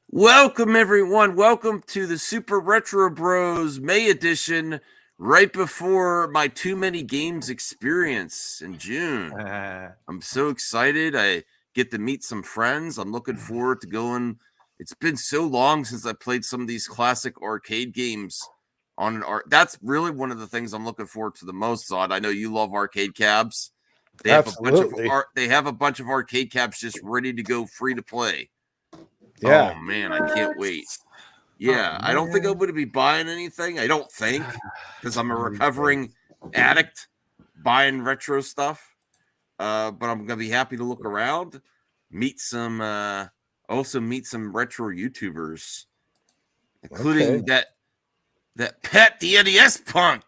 Welcome, everyone. Welcome to the Super Retro Bros May edition, right before my Too Many Games experience in June. I'm so excited. I get to meet some friends. I'm looking forward to going. It's been so long since I played some of these classic arcade games on an art. That's really one of the things I'm looking forward to the most, Zod. I know you love arcade cabs. They have Absolutely. a bunch of arcade cabs just ready to go, free to play. Yeah. Oh man, I can't wait. Yeah, I don't think I'm going to be buying anything. I don't think, because I'm a recovering addict buying retro stuff. But I'm going to be happy to look around, meet some, also meet some retro YouTubers, including that Pet the NES punk.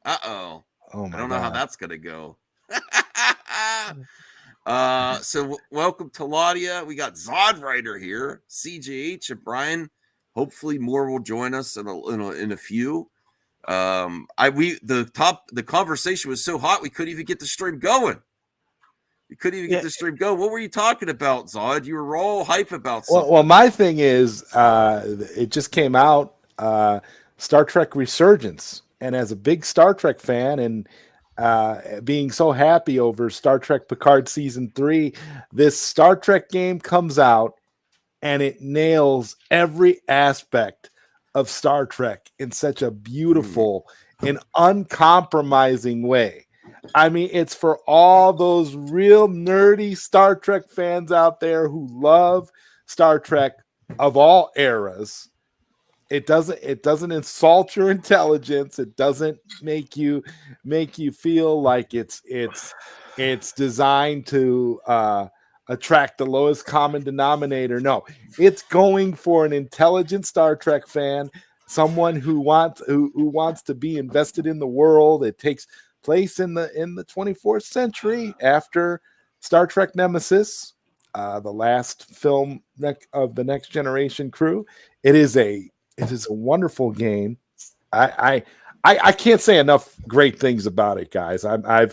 Uh-oh. Oh my I don't know how God. that's going to go. So welcome to Ladia. We got Zodwriter here, CJH and Brian. Hopefully more will join us in a few. The conversation was so hot we couldn't even get the stream going. What were you talking about, Zod? You were all hype about something. Well, my thing is, it just came out, Star Trek Resurgence, and as a big Star Trek fan, and being so happy over Star Trek Picard Season 3, this Star Trek game comes out, and it nails every aspect of Star Trek in such a beautiful and uncompromising way. I mean, it's for all those real nerdy Star Trek fans out there who love Star Trek of all eras. It doesn't insult your intelligence. It doesn't make you feel like it's designed to attract the lowest common denominator. No, it's going for an intelligent Star Trek fan, someone who wants to be invested in the world. It takes place in the 24th century after Star Trek Nemesis, the last film of the Next Generation crew. It is a wonderful game. I can't say enough great things about it, guys. I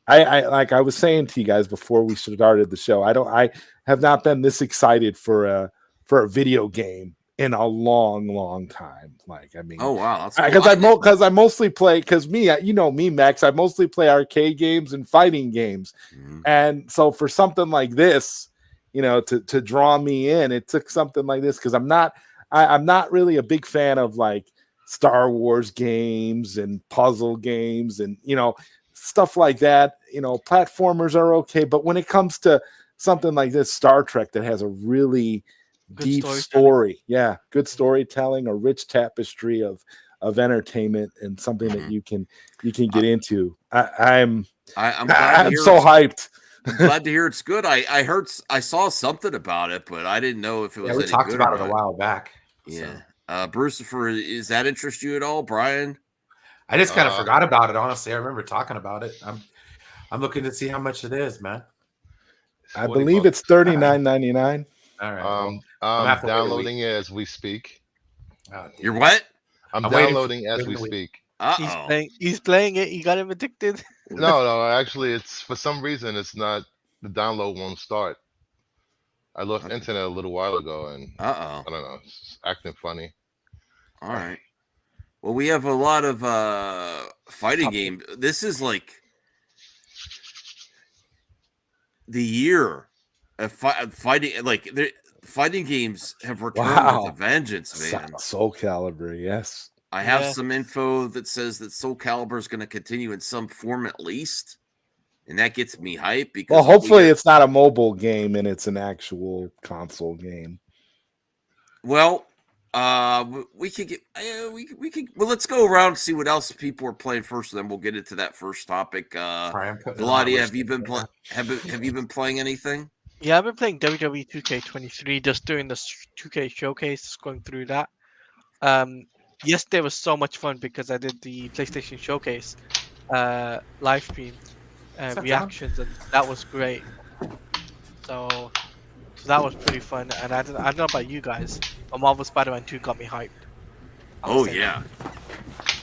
like I was saying to you guys before we started the show. I have not been this excited for a video game in a long time. Like, I mean, Oh wow, because I mostly play, because you know me, Max. I mostly play arcade games and fighting games, and so for something like this, you know, to draw me in, it took something like this, because I'm not really a big fan of like Star Wars games and puzzle games and, you know, stuff like that. You know, platformers are okay, but when it comes to something like this, Star Trek, that has a really deep story, good storytelling, a rich tapestry of entertainment, and something that you can get into. I'm so hyped. I'm glad to hear it's good. I saw something about it, but I didn't know if it was. Yeah, we talked about it a while back. Yeah, so. Bruce, does that interest you at all, Brian? I just kind of forgot about it. Honestly, I remember talking about it. I'm looking to see how much it is, man. I believe it's $39.99. All right. I'm downloading it as we speak. You're what? I'm downloading as we speak. He's playing it. You got him addicted. No. Actually, it's for some reason it's not. The download won't start. I looked into it a little while ago, and I don't know. It's acting funny. All right. Well, we have a lot of fighting games. This is like the year of fighting. Like fighting games have returned with a vengeance, man. Soul Calibur, yes. I have some info that says that Soul Calibur is going to continue in some form at least, and that gets me hyped. Because well, hopefully it's not a mobile game and it's an actual console game. Well, we could get we could. Well, let's go around and see what else people are playing first, and then we'll get into that first topic. Gladia, have you been playing anything? Yeah, I've been playing WWE 2K23, just doing the 2K showcase, going through that. Yesterday was so much fun because I did the PlayStation Showcase live stream reactions, and that was great. So that was pretty fun, and I don't know about you guys, but Marvel Spider-Man 2 got me hyped. Oh yeah.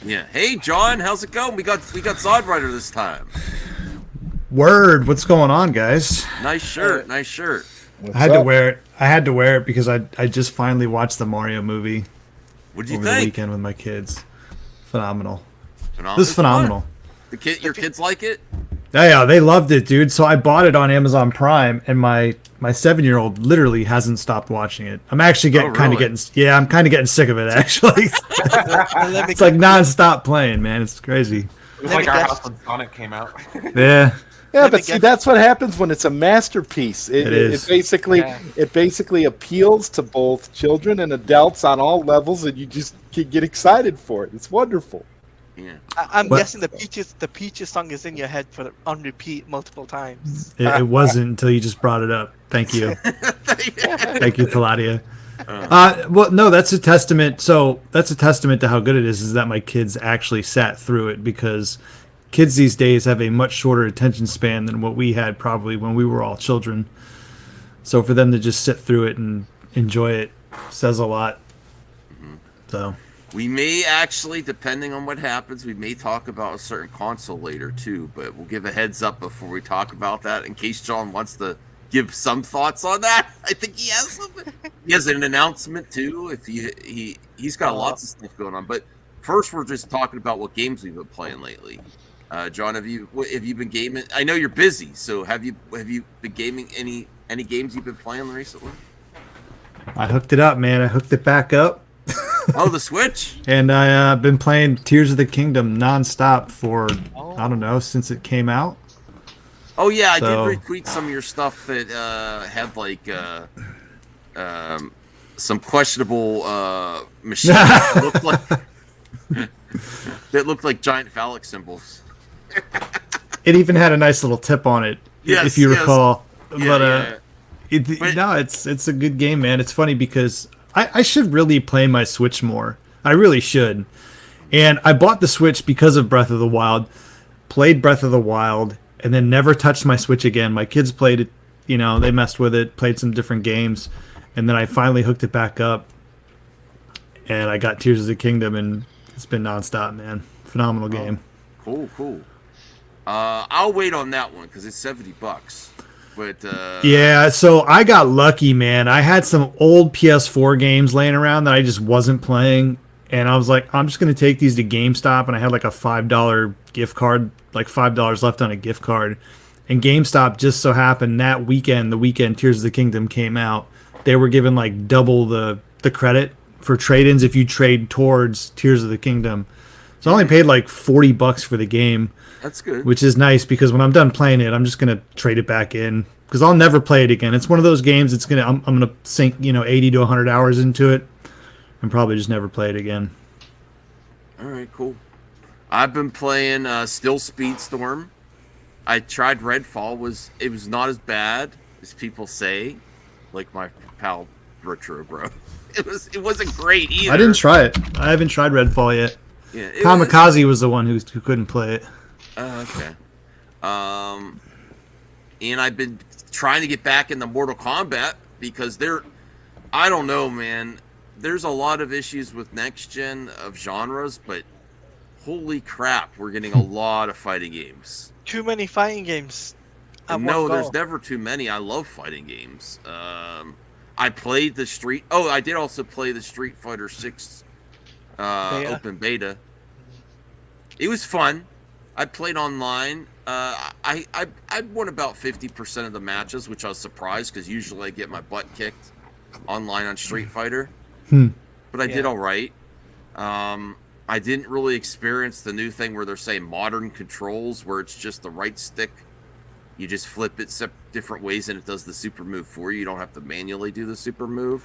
Hey John, how's it going? We got Zodwriter this time. Word, what's going on, guys? Nice shirt. What's I had up? to wear it. I had to wear it because I just finally watched the Mario movie. What'd you over think? the weekend with my kids? Phenomenal. Phenomenal. This is phenomenal. Your kids like it? Yeah, they loved it, dude. So I bought it on Amazon Prime, and my 7-year-old literally hasn't stopped watching it. I'm actually getting Oh, kind of really? I'm kind of getting sick of it actually. It's like nonstop playing, man. It's crazy. It was like our house when Sonic came out. Yeah. Yeah, but see, that's what happens when it's a masterpiece. It is. It basically appeals to both children and adults on all levels, and you just get excited for it. It's wonderful. Yeah. I'm guessing the Peaches song is in your head on repeat multiple times. It wasn't until you just brought it up. Thank you. Thank you, Taladia. Well, no, that's a testament. So that's a testament to how good it is that my kids actually sat through it, because kids these days have a much shorter attention span than what we had probably when we were all children. So for them to just sit through it and enjoy it says a lot. So we may actually, depending on what happens, we may talk about a certain console later too, but we'll give a heads up before we talk about that in case John wants to give some thoughts on that. I think he has something. He has an announcement too. If he's got lots of stuff going on, but first we're just talking about what games we've been playing lately. John, have you been gaming? I know you're busy, so have you been gaming any games you've been playing recently? I hooked it up, man. I hooked it back up. Oh, the Switch. And I've been playing Tears of the Kingdom nonstop for I don't know, since it came out. Oh yeah, I did retweet some of your stuff that had like some questionable machines that looked like giant phallic symbols. It even had a nice little tip on it, if you recall. Yeah, but no, it's a good game, man. It's funny because I should really play my Switch more. I really should. And I bought the Switch because of Breath of the Wild, played Breath of the Wild, and then never touched my Switch again. My kids played it, they messed with it, played some different games, and then I finally hooked it back up, and I got Tears of the Kingdom, and it's been nonstop, man. Phenomenal game. Cool. I'll wait on that one because it's $70. But yeah, so I got lucky, man. I had some old PS4 games laying around that I just wasn't playing, and I was like, I'm just gonna take these to GameStop, and I had like a $5 gift card, like $5 left on a gift card. And GameStop just so happened that weekend, the weekend Tears of the Kingdom came out, they were giving like double the credit for trade-ins if you trade towards Tears of the Kingdom. So I only paid like $40 for the game. That's good. Which is nice because when I'm done playing it, I'm just gonna trade it back in because I'll never play it again. It's one of those games. I'm gonna sink 80 to 100 hours into it, and probably just never play it again. All right, cool. I've been playing Still Speedstorm. I tried Redfall. It was not as bad as people say, like my pal Retro Bro. It wasn't great either. I didn't try it. I haven't tried Redfall yet. Yeah, Kamikaze was the one who couldn't play it. Okay. And I've been trying to get back into Mortal Kombat because I don't know, man. There's a lot of issues with next gen of genres, but holy crap, we're getting a lot of fighting games. Too many fighting games. No, there's never too many. I love fighting games. I played I did also play the Street Fighter 6 open beta. It was fun. I played online. I won about 50% of the matches, which I was surprised because usually I get my butt kicked online on Street Fighter. But I did all right. I didn't really experience the new thing where they're saying modern controls, where it's just the right stick. You just flip it different ways and it does the super move for you. You don't have to manually do the super move.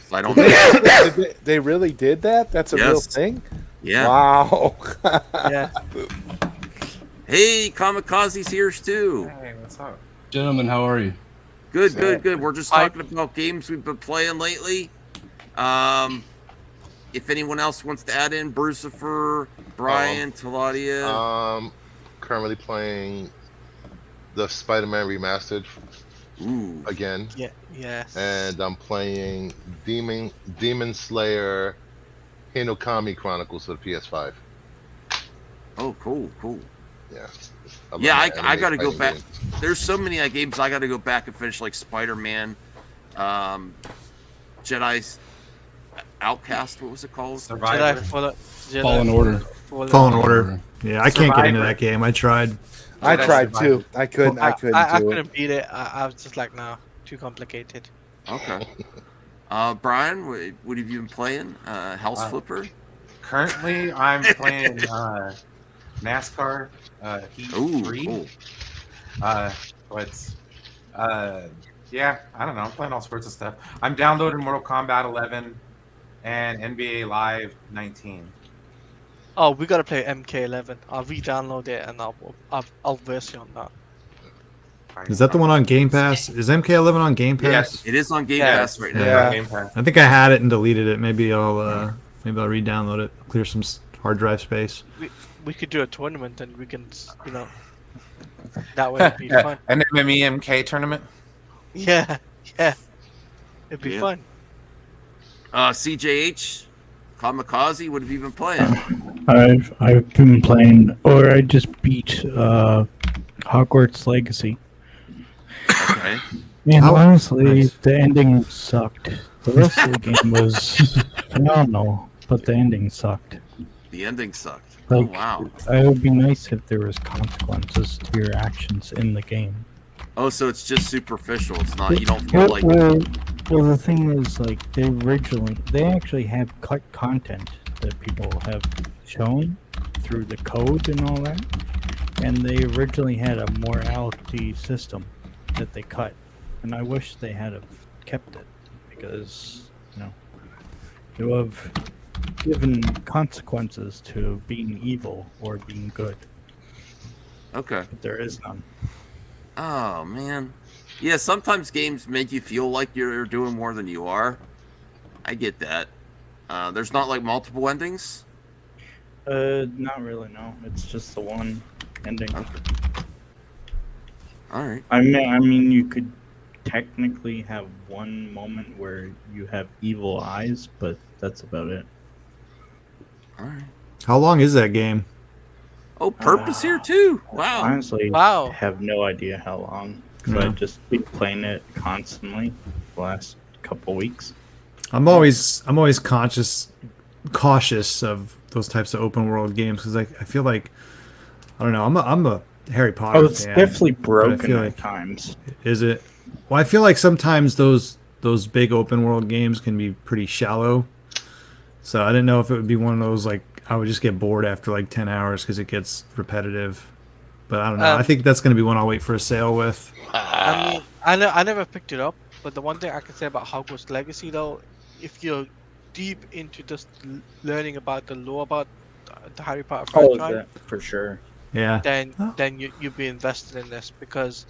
So I don't know. They really did that? That's a real thing? Yeah. Wow. Yeah. Hey, Kamikaze's here too. Hey, what's up? Gentlemen, how are you? Good. We're just talking about games we've been playing lately. If anyone else wants to add in, Brucifer, Brian, Taladia. Currently playing the Spider-Man Remastered again. Yeah. Yes. And I'm playing Demon Slayer Hinokami Chronicles for the PS5. Oh, cool. Yeah. I got to go back. There's so many games I got to go back and finish, like Spider-Man. Jedi Outcast. What was it called? Survivor. Fallen Order. Fallen Order. Yeah, I can't get into that game. I tried. I tried too. I couldn't do it. I couldn't beat it. I was just like, no, too complicated. Okay. Brian, what have you been playing? House Flipper? Currently, I'm playing NASCAR Heat 3. Cool. Yeah, I don't know. I'm playing all sorts of stuff. I'm downloading Mortal Kombat 11 and NBA Live 19. Oh, we gotta play MK11. I'll re-download it and I'll verse you on that. Is that the one on Game Pass? Is MK11 on Game Pass? Yes. It is on Game Pass right now. Yeah. Game Pass. I think I had it and deleted it. Maybe I'll re-download it, clear some hard drive space. We could do a tournament and we can, that way it'd be fun. An MMEMK tournament? Yeah, it'd be fun. CJH, Kamikaze, what have you been playing? I've been playing, or I just beat Hogwarts Legacy. Okay. And Oh, honestly, nice. the ending sucked. The rest of the game was phenomenal, but the ending sucked. The ending sucked. Like, Oh, wow. it would be nice if there was consequences to your actions in the game. Oh, so it's just superficial. It's not, you don't feel like... Well, the thing is, like, they actually have cut content that people have shown through the code and all that, and they originally had a morality system that they cut, and I wish they had have kept it, because, it would have given consequences to being evil or being good, Okay. but there is none. Oh, man. Yeah, sometimes games make you feel like you're doing more than you are. I get that. There's not, like, multiple endings? Not really, no. It's just the one ending. All right. I mean, you could technically have one moment where you have evil eyes, but that's about it. All right. How long is that game? Oh, Purpose here, too. Wow. Honestly, Wow. I have no idea how long, because I've just been playing it constantly the last couple weeks. I'm always cautious of those types of open world games because I feel like I don't know. I'm a Harry Potter. Oh, it's fan, definitely but I broken feel at like- times. Is it? Well, I feel like sometimes those big open world games can be pretty shallow. So I didn't know if it would be one of those like I would just get bored after like 10 hours because it gets repetitive. But I don't know. I think that's going to be one I'll wait for a sale with. I mean, I never picked it up, but the one thing I can say about Hogwarts Legacy, though, if you're deep into just learning about the lore about the Harry Potter franchise, For sure. Yeah. then you'd be invested in this because,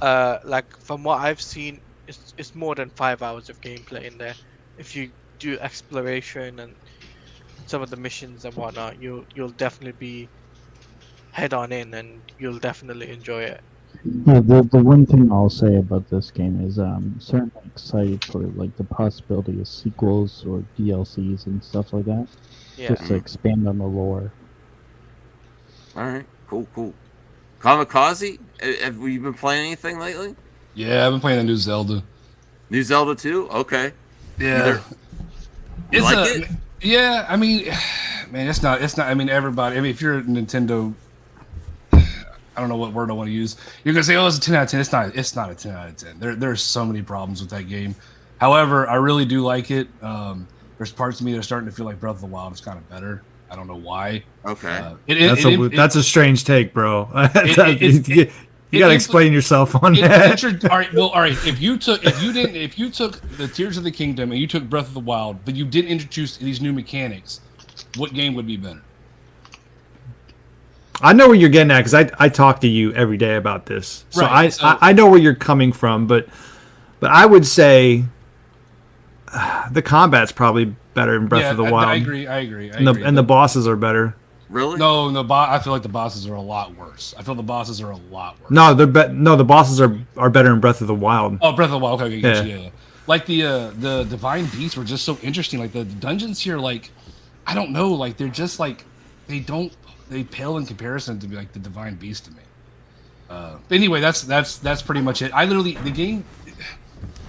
like from what I've seen, it's more than 5 hours of gameplay in there. If you do exploration and some of the missions and whatnot, you'll definitely be head on in and you'll definitely enjoy it. Yeah, the one thing I'll say about this game is I'm certainly excited for like the possibility of sequels or DLCs and stuff like that, Yeah. just to expand on the lore. All right. Cool. Kamikaze, have we been playing anything lately? Yeah, I've been playing the new Zelda. New Zelda 2? Okay. Yeah. You like it? Yeah, I mean, man, it's not. I mean, everybody. I mean, if you're a Nintendo, I don't know what word I want to use. You're gonna say, "Oh, it's a 10 out of 10." It's not a 10 out of 10. There's so many problems with that game. However, I really do like it. There's parts of me that are starting to feel like Breath of the Wild is kind of better. I don't know why. Okay. That's a strange take, bro. You gotta explain yourself on that. All right. If you took the Tears of the Kingdom and you took Breath of the Wild, but you didn't introduce these new mechanics, what game would be better? I know where you're getting at because I talk to you every day about this, so Right, I know where you're coming from, but I would say the combat's probably better in Breath of the Wild. I agree. And the bosses are better. Really? No, I feel like the bosses are a lot worse. The bosses are the bosses are better in Breath of the Wild. Oh, Breath of the Wild. Okay, Yeah. yeah. Like the divine beasts were just so interesting. Like the dungeons here, like I don't know, like they're just like they pale in comparison to like the divine beast to me. But anyway, that's pretty much it. The game.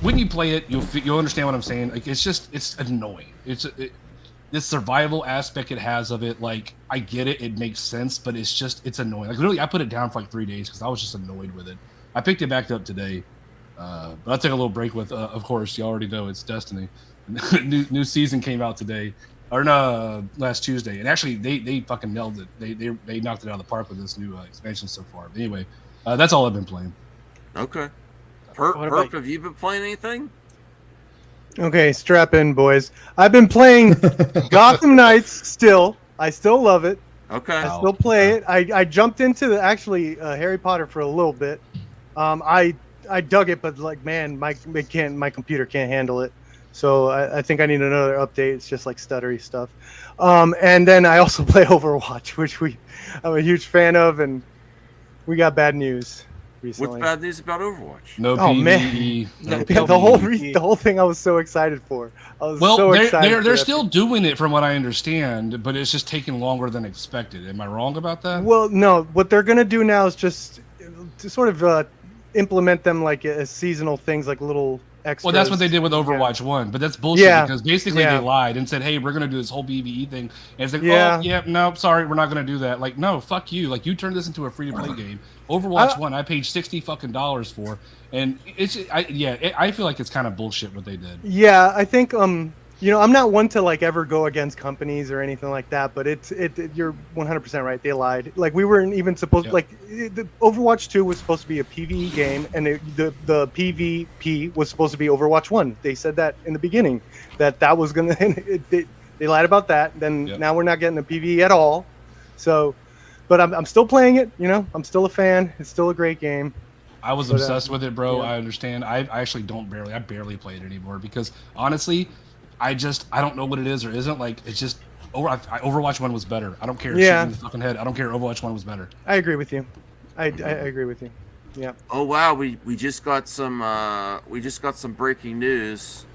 when you play it, you'll understand what I'm saying. Like it's annoying. This survival aspect it has of it, like I get it, it makes sense, but it's annoying. Like literally, I put it down for like 3 days because I was just annoyed with it. I picked it back up today, but I'll take a little break with. Of course, you already know it's Destiny. new season came out today, or no, last Tuesday, and actually they fucking nailed it. They knocked it out of the park with this new expansion so far. But anyway, that's all I've been playing. Okay. Perp, have you been playing anything? Okay, strap in, boys. I've been playing Gotham Knights still. I still love it. Okay. I still play it. I jumped into Harry Potter for a little bit. I dug it, but like, man, my computer can't handle it. So I think I need another update. It's just like stuttery stuff. And then I also play Overwatch, which I'm a huge fan of, and we got bad news recently. What's bad news about Overwatch? No PvE. Man. No, the whole thing I was so excited for. They're still doing it from what I understand, but it's just taking longer than expected. Am I wrong about that? Well, no. What they're gonna do now is just to sort of implement them like as seasonal things, like little extras. Well, that's what they did with Overwatch 1, but that's bullshit because basically they lied and said, hey, we're going to do this whole PvE thing. And it's like, no, sorry, we're not going to do that. Like, no, fuck you. Like, you turned this into a free-to-play game. Overwatch 1, I paid $60 fucking for, and I feel like it's kind of bullshit what they did. Yeah, I think, I'm not one to like ever go against companies or anything like that, but you're 100% right. They lied. Like we weren't even supposed the Overwatch 2 was supposed to be a PvE game, and the PvP was supposed to be Overwatch 1. They said that in the beginning that was gonna. They lied about that. Then now we're not getting a PvE at all. So, but I'm still playing it. I'm still a fan. It's still a great game. I was obsessed with it, bro. I understand. I actually I barely play it anymore because honestly, I don't know what it is or isn't. Like, it's just Overwatch 1 was better. I don't care. Shoot me in the fucking head. I don't care. Overwatch 1 was better. I agree with you. I agree with you. Yeah. Oh wow, we just got some breaking news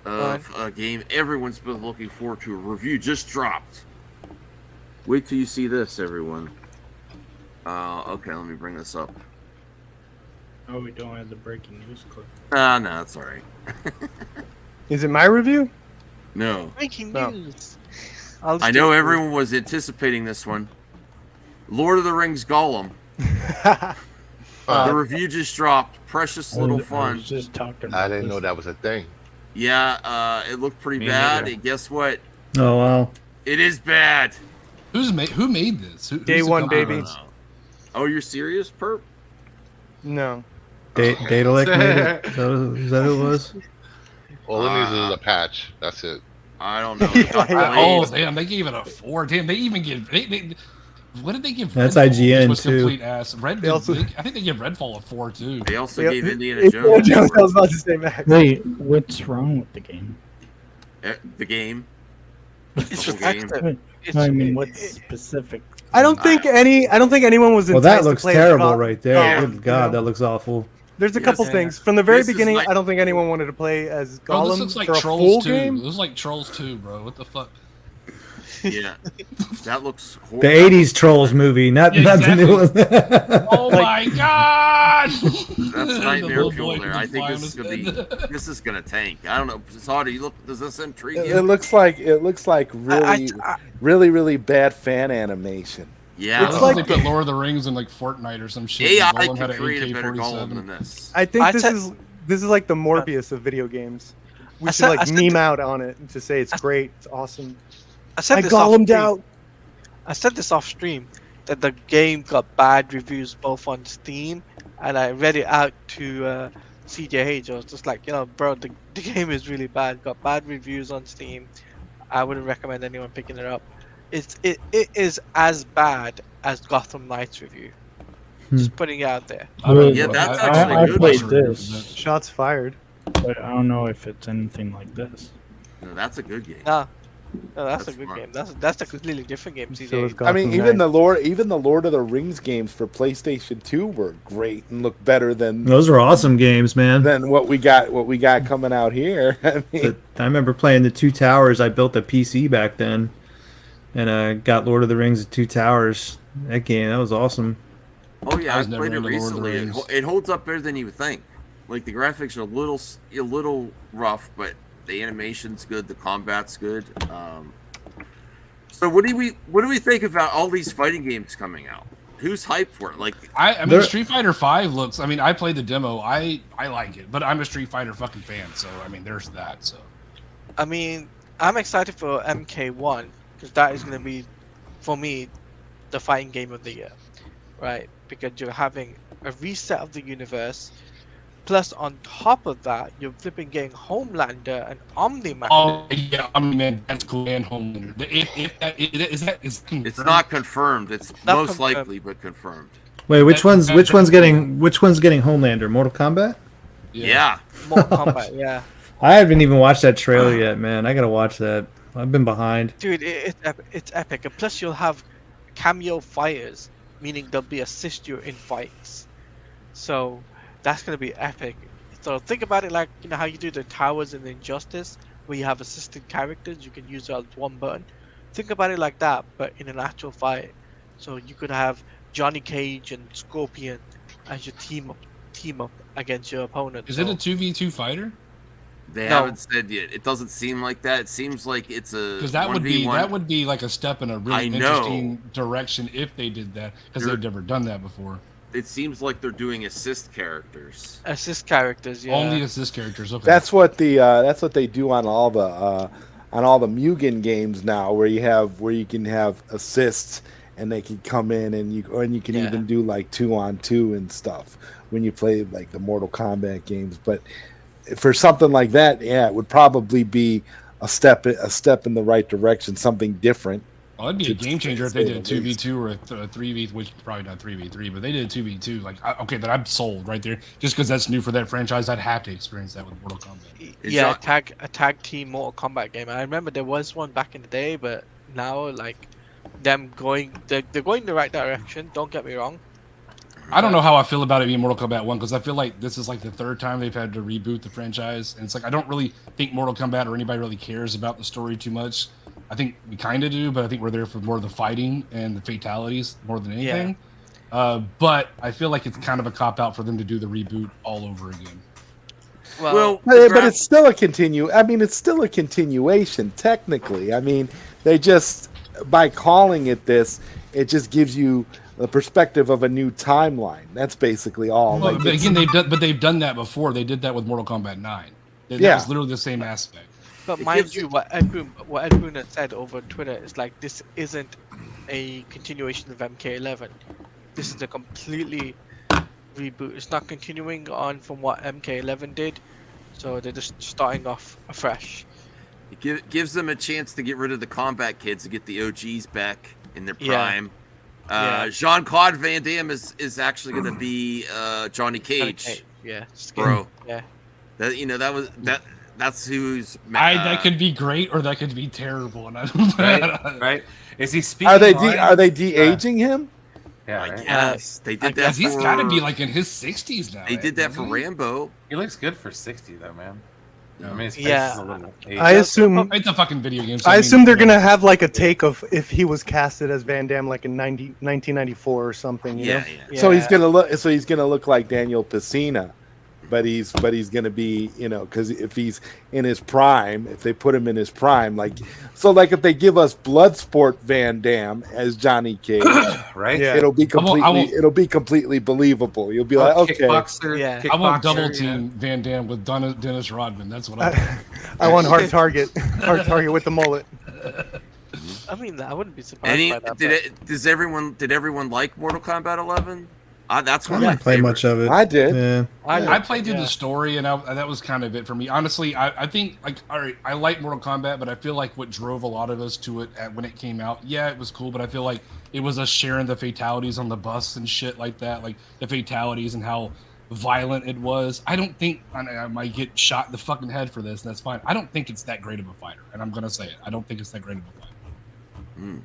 of a game everyone's been looking forward to. A review just dropped. Wait till you see this, everyone. Okay, let me bring this up. Oh, we don't have the breaking news clip. No, that's all right. Is it my review? No. Breaking news. I know everyone was anticipating this one. Lord of the Rings Gollum. The review just dropped. Precious little fun. I didn't know that was a thing. Yeah, it looked pretty bad. And guess what? Oh wow. It is bad. Who made this? Day one, baby. Oh, you're serious, Perp? No. Daedalic made it? Is that who it was? All it needs is a patch. That's it. I don't know. Oh, damn. They gave it a 4. Damn, they even give... what did they give? That's Redfall, IGN, was too. Complete ass. I think they give Redfall a 4, too. They also gave Indiana Jones. I was about to say, Max. Wait, what's wrong with the game? The game. It's the game. I mean, what's specific? I don't think anyone was. Well, that looks terrible right there. Yeah. Good God, that looks awful. There's a couple things from the very beginning. I don't think anyone wanted to play as Gollum Bro, this looks like for a Trolls full 2. game. This is like Trolls 2, bro. What the fuck? Yeah, that looks horrible. The '80s Trolls movie, not the new one. Oh my God! That's nightmare fuel there. I think this is gonna tank. I don't know. Saudi, does this intrigue you? It looks like really bad fan animation. Yeah, It's like they put Lord of the Rings in like Fortnite or some shit. AI Gollum could had create a an better AK-47. Gollum than this. I think this is like the Morbius of video games. We should meme out on it and to say it's great, it's awesome. I said this off stream that the game got bad reviews both on Steam, and I read it out to CJH. I was just like, bro, the game is really bad. Got bad reviews on Steam. I wouldn't recommend anyone picking it up. It is as bad as Gotham Knights review. Just putting it out there. Yeah, that's actually I good. played this, Shots fired. but I don't know if it's anything like this. No, that's a good game. No, that's a good smart. game. That's a completely different game. So is CJ. I mean, Gotham even Knights. the Lord of the Rings games for PlayStation 2 were great and look better than Those were awesome games, man. what we got coming out here. I mean, I remember playing the Two Towers. I built a PC back then, and I got Lord of the Rings: The Two Towers. That game, that was awesome. Oh yeah, I I was never played it into Lord of the recently. Rings. It holds up better than you would think. Like the graphics are a little rough, but the animation's good, the combat's good. So what do we think about all these fighting games coming out? Who's hyped for it? Like I mean, Street Fighter 5 looks. I mean, I played the demo. I like it, but I'm a Street Fighter fucking fan. So I mean, there's that. So I mean, I'm excited for MK1 because that is going to be, for me, the fighting game of the year, right? Because you're having a reset of the universe, plus on top of that, you're flipping getting Homelander and Omni-Man. oh yeah, Omni-Man, that's cool, and Homelander. Is confirmed? it's not confirmed. It's Not most confirmed. likely, but confirmed. Wait, which one's getting Homelander? Mortal Kombat? Yeah. Mortal Kombat, yeah. I haven't even watched that trailer yet, man. I gotta watch that. I've been behind. Dude, it's epic. And plus, you'll have cameo fighters, meaning they'll be assist you in fights. So that's gonna be epic. So think about it like how you do the towers in Injustice, where you have assisted characters. You can use as one button. Think about it like that, but in an actual fight. So you could have Johnny Cage and Scorpion as your team up against your opponent. Is it a 2v2 fighter? They No. haven't said yet. It doesn't seem like that. It seems like it's a Because that would 1v1. be like a step in a I really know. interesting direction if they did that, because You're- they've never done that before. It seems like they're doing assist characters. Assist characters, yeah. Only assist characters. Okay. That's what they do on all the Mugen games now, where you can have assists and they can come in and you can Yeah. even do like 2-on-2 and stuff when you play like the Mortal Kombat games. But for something like that, yeah, it would probably be a step in the right direction, something different. Well, it'd be a game changer if they did a say the least. 2v2 or a 3v, which probably not 3v3, but they did a 2v2. Like, okay, then I'm sold right there. Just because that's new for that franchise, I'd have to experience that with Mortal Kombat. Is Yeah, that- a tag team Mortal Kombat game. I remember there was one back in the day, but now like they're going the right direction. Don't get me wrong. I don't know how I feel about it being Mortal Kombat 1, because I feel like this is like the third time they've had to reboot the franchise. And it's like, I don't really think Mortal Kombat or anybody really cares about the story too much. I think we kind of do, but I think we're there for more of the fighting and the fatalities more than anything. But I feel like it's kind of a cop-out for them to do the reboot all over again. Well, But it's still a it's still a continuation technically. I mean, they just, by calling it this, it just gives you the perspective of a new timeline. That's basically all. Well, Like, but it's- again, they've done that before. They did that with Mortal Kombat 9. That Yeah. was literally the same aspect. But It mind gives you, what Ed Boon had said over Twitter is like, this isn't a continuation of MK11. This is a completely reboot. It's not continuing on from what MK11 did, so they're just starting off afresh. It gives them a chance to get rid of the combat kids to get the OGs back in their Yeah. prime. Yeah. Jean-Claude Van Damme is actually going to be Johnny Cage, Okay, yeah, skin, bro. yeah. That's who's. That could be great or that could be terrible. And I don't Right? Right? Is he speaking? are they lines? de-aging him? Yeah, I right? guess they did that. Because he's for- got to be like in his 60s now. They did that for doesn't he? Rambo. He looks good for 60 though, man. I mean, his face Yeah. is a little aged. I assume It's a fucking video game. So I mean, assume they're you know. gonna have like a take of if he was casted as Van Damme like in 1994 or something. You know? Yeah. So he's Yeah. gonna look like Daniel Pesina, but he's gonna be, because if he's in his prime, if they put him in his prime, like if they give us Bloodsport Van Damme as Johnny Cage, Right? Yeah. it'll be I won't- completely believable. You'll be like, okay, Kickboxer. Yeah. I want kickboxer, double yeah. team Van Damme with Dennis Rodman. That's what I I want hard target with the mullet. I mean, I wouldn't be surprised by that. Did everyone like Mortal Kombat 11? That's I one of my didn't play much favorites. of it. I did. Yeah. I played through yeah. the story, and that was kind of it for me. Honestly, I think, like, all right, I like Mortal Kombat, but I feel like what drove a lot of us to it when it came out, yeah, it was cool, but I feel like it was us sharing the fatalities on the bus and shit like that, like the fatalities and how violent it was. I don't think, I might get shot in the fucking head for this, and that's fine. I don't think it's that great of a fighter, and I'm going to say it. I don't think it's that great of a fighter.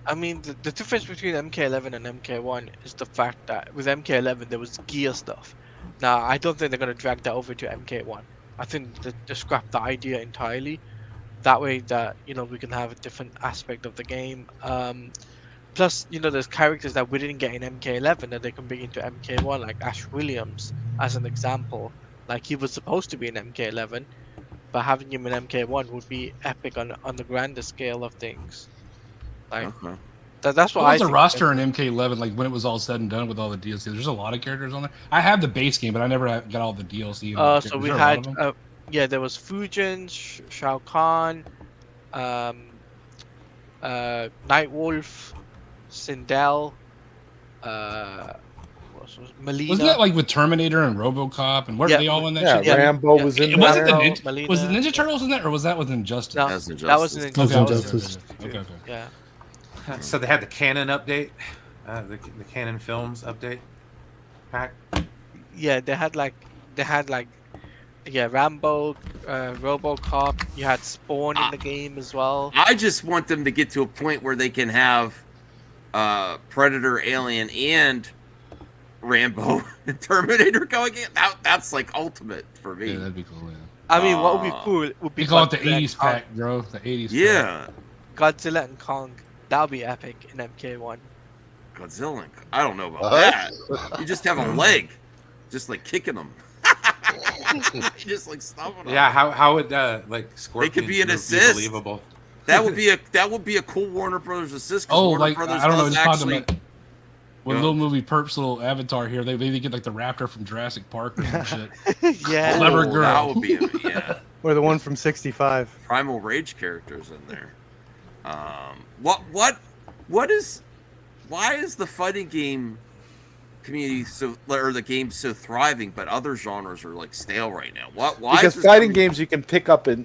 I mean, the difference between MK11 and MK1 is the fact that with MK11 there was gear stuff. Now, I don't think they're going to drag that over to MK1. I think they scrap the idea entirely. That way that, we can have a different aspect of the game. Plus, there's characters that we didn't get in MK11 that they can bring into MK1, like Ash Williams, as an example. Like he was supposed to be an MK11, but having him in MK1 would be epic on the grander scale of things. Like that's what What I was the think. roster in MK11 like when it was all said and done with all the DLC? There's a lot of characters on there. I have the base game, but I never got all the DLC. So we had there was Fujin, Shao Kahn, Nightwolf, Sindel, Melina. Wasn't that like with Terminator and RoboCop and weren't they all in that? Yeah, shit? Rambo was in Was it there. was the Ninja Turtles in that, or was that with Injustice? No, that was an Injustice. Okay. Yeah. So they had the canon update, the canon films update pack. Yeah, they had like Rambo, RoboCop. You had Spawn in the game as well. I just want them to get to a point where they can have Predator, Alien, and Rambo and Terminator going in. That's like ultimate for me. Yeah, that'd be cool. Yeah. I mean, what would be cool would be They call it the Godzilla and 80s Kong. pack, bro. The 80s Yeah. Godzilla and Kong. That would be epic in MK1. Godzilla. I don't know about that. You just have a leg, just like kicking them. You just like stomping them. Yeah, how would like Scorpion? They could be an assist. Believable. That would be a cool Warner Brothers assist. Oh, Warner like Brothers I don't know. does Just actually. actually, with little movie Perp's little avatar here, they get like the raptor from Jurassic Park or some shit. Yeah. Clever Oh, girl. that would be yeah. Or the one from 65. Primal Rage characters in there. Why is the fighting game community the game so thriving, but other genres are like stale right now? Why? Because fighting games you can pick up and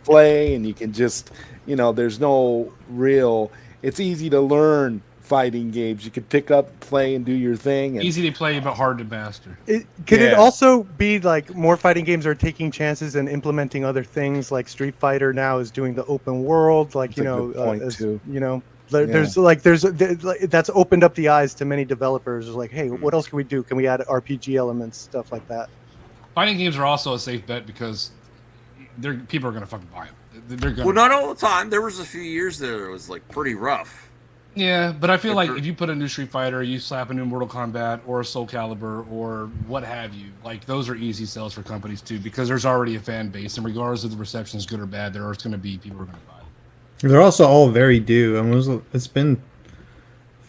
play, and you can just there's no real. It's easy to learn fighting games. You can pick up, play, and do your thing. And, Easy to play, but hard to master. Could it also be like more fighting games are taking chances and implementing other things? Like Street Fighter now is doing the open world. Like there's that's opened up the eyes to many developers. It's like, hey, what else can we do? Can we add RPG elements, stuff like that? Fighting games are also a safe bet because people are gonna fucking buy them. They're gonna. Well, not all the time. There was a few years there it was like pretty rough. Yeah, but I feel like if you put a new Street Fighter, you slap a new Mortal Kombat or a Soul Calibur or what have you, like those are easy sales for companies too because there's already a fan base, and regardless of the reception is good or bad, there are going to be people who are going to buy it. They're also all very due. I mean, it's been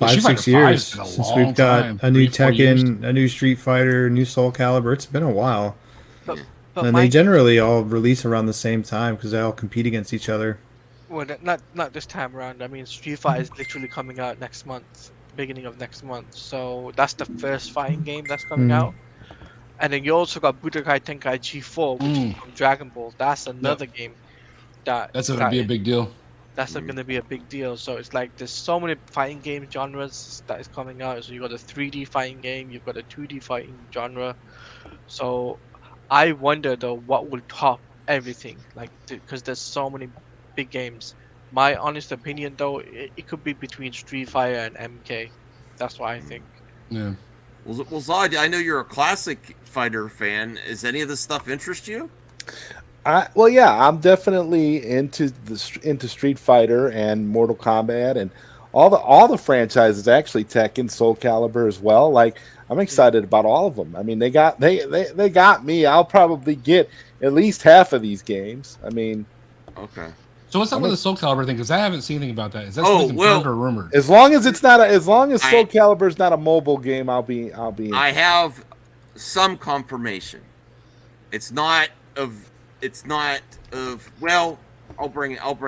5-6 years since we've got a new Tekken, a new Street Fighter, a new Soul Calibur. It's been a while. And they generally all release around the same time because they all compete against each other. Well, not this time around. I mean, Street Fighter is literally coming out next month, beginning of next month. So that's the first fighting game that's coming out. And then you also got Budokai Tenkaichi G4, which is from Dragon Ball. That's another game that's going to be a big deal. That's going to be a big deal. So it's like there's so many fighting game genres that is coming out. So you got a 3D fighting game, you've got a 2D fighting genre. So I wonder though what will top everything, like because there's so many big games. My honest opinion though, it could be between Street Fighter and MK. That's what I think. Yeah. Well, Zod, I know you're a classic fighter fan. Is any of this stuff interest you? Well, yeah, I'm definitely into Street Fighter and Mortal Kombat and all the franchises. Actually, Tekken, Soul Calibur as well. Like I'm excited about all of them. I mean, they got me. I'll probably get at least half of these games. I mean, okay. So what's up with the Soul Calibur thing? Because I haven't seen anything about that. Is that something confirmed or rumored? As long as Soul Calibur is not a mobile game, I'll be. I have some confirmation. It's not of. Well, I'll bring it up.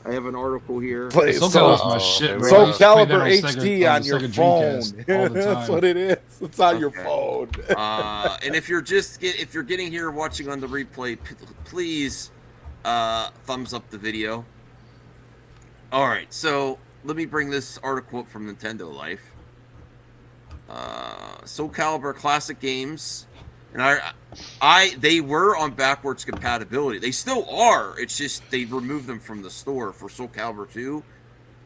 I have an article here. Soul my shit, bro. Soul Calibur Calibur HD on your phone. That's what it is. It's on your phone. And if you're getting here watching on the replay, please thumbs up the video. All right, so let me bring this article up from Nintendo Life. Soul Calibur classic games, and they were on backwards compatibility. They still are. It's just they removed them from the store for Soul Calibur 2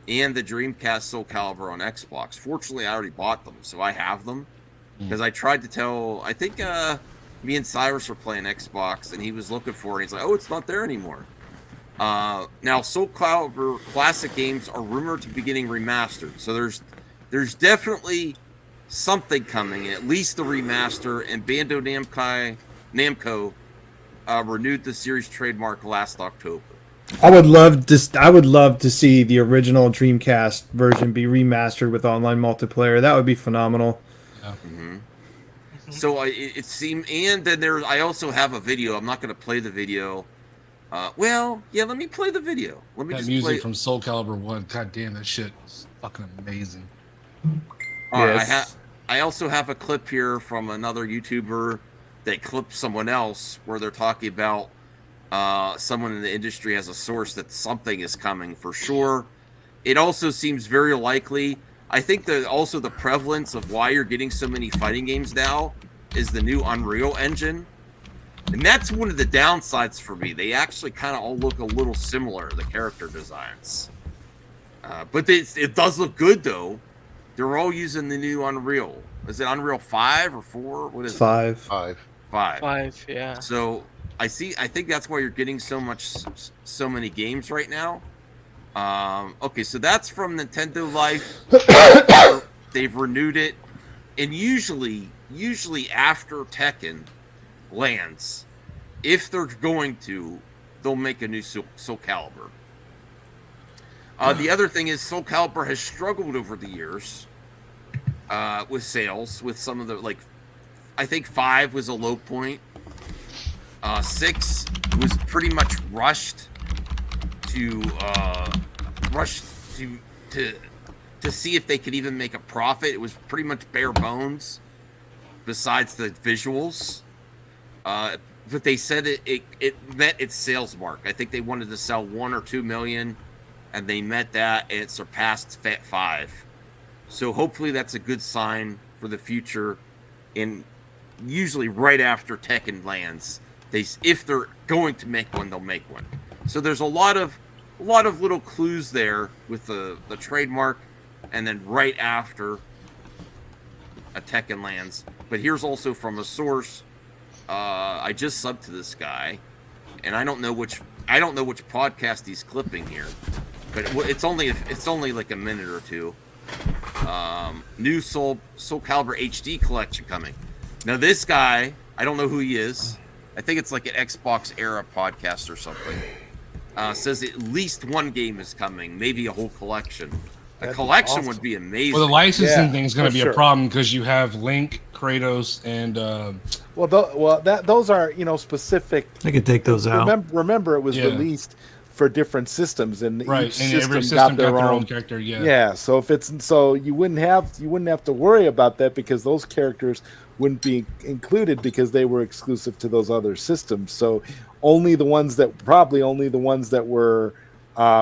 and the Dreamcast Soul Calibur on Xbox. Fortunately, I already bought them, so I have them because I tried to tell. I think me and Cyrus were playing Xbox, and he was looking for it. He's like, "Oh, it's not there anymore." Now, Soul Calibur classic games are rumored to be getting remastered, so there's definitely something coming, at least the remaster, and Bandai Namco renewed the series trademark last October. I would love to see the original Dreamcast version be remastered with online multiplayer. That would be phenomenal. Yeah. Mm-hmm. So it seemed, and then I also have a video. I'm not going to play the video. Well, yeah, let me play the video. Let me That just music play. from Soul Calibur 1, god damn, that shit is fucking amazing. All right, I also have a clip here from another YouTuber that clipped someone else where they're talking about someone in the industry has a source that something is coming for sure. It also seems very likely. I think that also the prevalence of why you're getting so many fighting games now is the new Unreal Engine. And that's one of the downsides for me. They actually kind of all look a little similar, the character designs. But it does look good, though. They're all using the new Unreal. Is it Unreal 5 or 4? What is it? 5. 5, yeah. So I think that's why you're getting so many games right now. Okay, so that's from Nintendo Life. They've renewed it, and usually after Tekken lands, if they're going to, they'll make a new Soul Calibur. The other thing is Soul Calibur has struggled over the years with sales, with some of the, I think 5 was a low point. 6 was pretty much rushed to see if they could even make a profit. It was pretty much bare bones besides the visuals. But they said it met its sales mark. I think they wanted to sell 1 or 2 million, and they met that, and it surpassed 5. So hopefully that's a good sign for the future. And usually right after Tekken lands, if they're going to make one, they'll make one. So there's a lot of little clues there with the trademark, and then right after a Tekken lands. But here's also from a source. I just subbed to this guy, and I don't know which podcast he's clipping here, but it's only like a minute or two. New Soul Calibur HD collection coming. Now this guy, I don't know who he is. I think it's like an Xbox era podcast or something. Says at least one game is coming, maybe a whole collection. A collection would be amazing. Well, the licensing thing is going to be a problem because you have Link, Kratos, and those are specific. I could take those out. Remember, it was released for different systems, and right, each and system every system got their own character. Yeah. Yeah. So you wouldn't have to worry about that because those characters wouldn't be included because they were exclusive to those other systems. So only the ones that were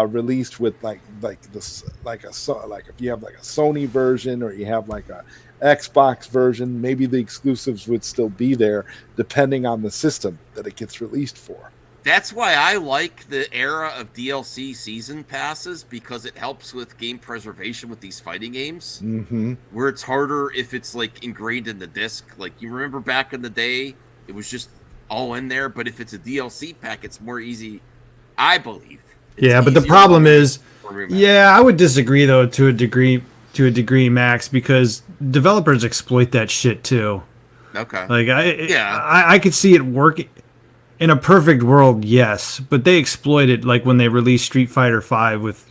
released with like if you have like a Sony version or you have like a Xbox version, maybe the exclusives would still be there depending on the system that it gets released for. That's why I like the era of DLC season passes, because it helps with game preservation with these fighting games, where it's harder if it's like ingrained in the disc. Like you remember back in the day, it was just all in there, but if it's a DLC pack, it's more easy, I believe. Yeah, but the problem is, I would disagree though to a degree, Max, because developers exploit that shit too. Okay. Like I could see it working in a perfect world, yes, but they exploit it like when they released Street Fighter 5 with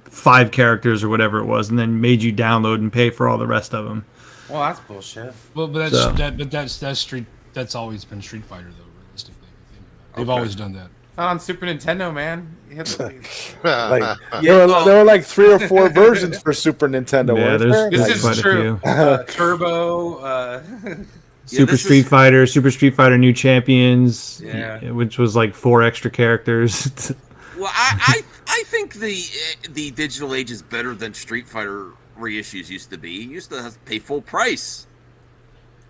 5 characters or whatever it was, and then made you download and pay for all the rest of them. Well, that's bullshit. Well, but that's always been Street Fighter though. Realistically, they've always done that. Not on Super Nintendo, man. There were like 3 or 4 versions for Super Nintendo. Yeah, this is true. Turbo. Super Street Fighter New Champions, which was like 4 extra characters. Well, I think the digital age is better than Street Fighter reissues used to be. You used to have to pay full price.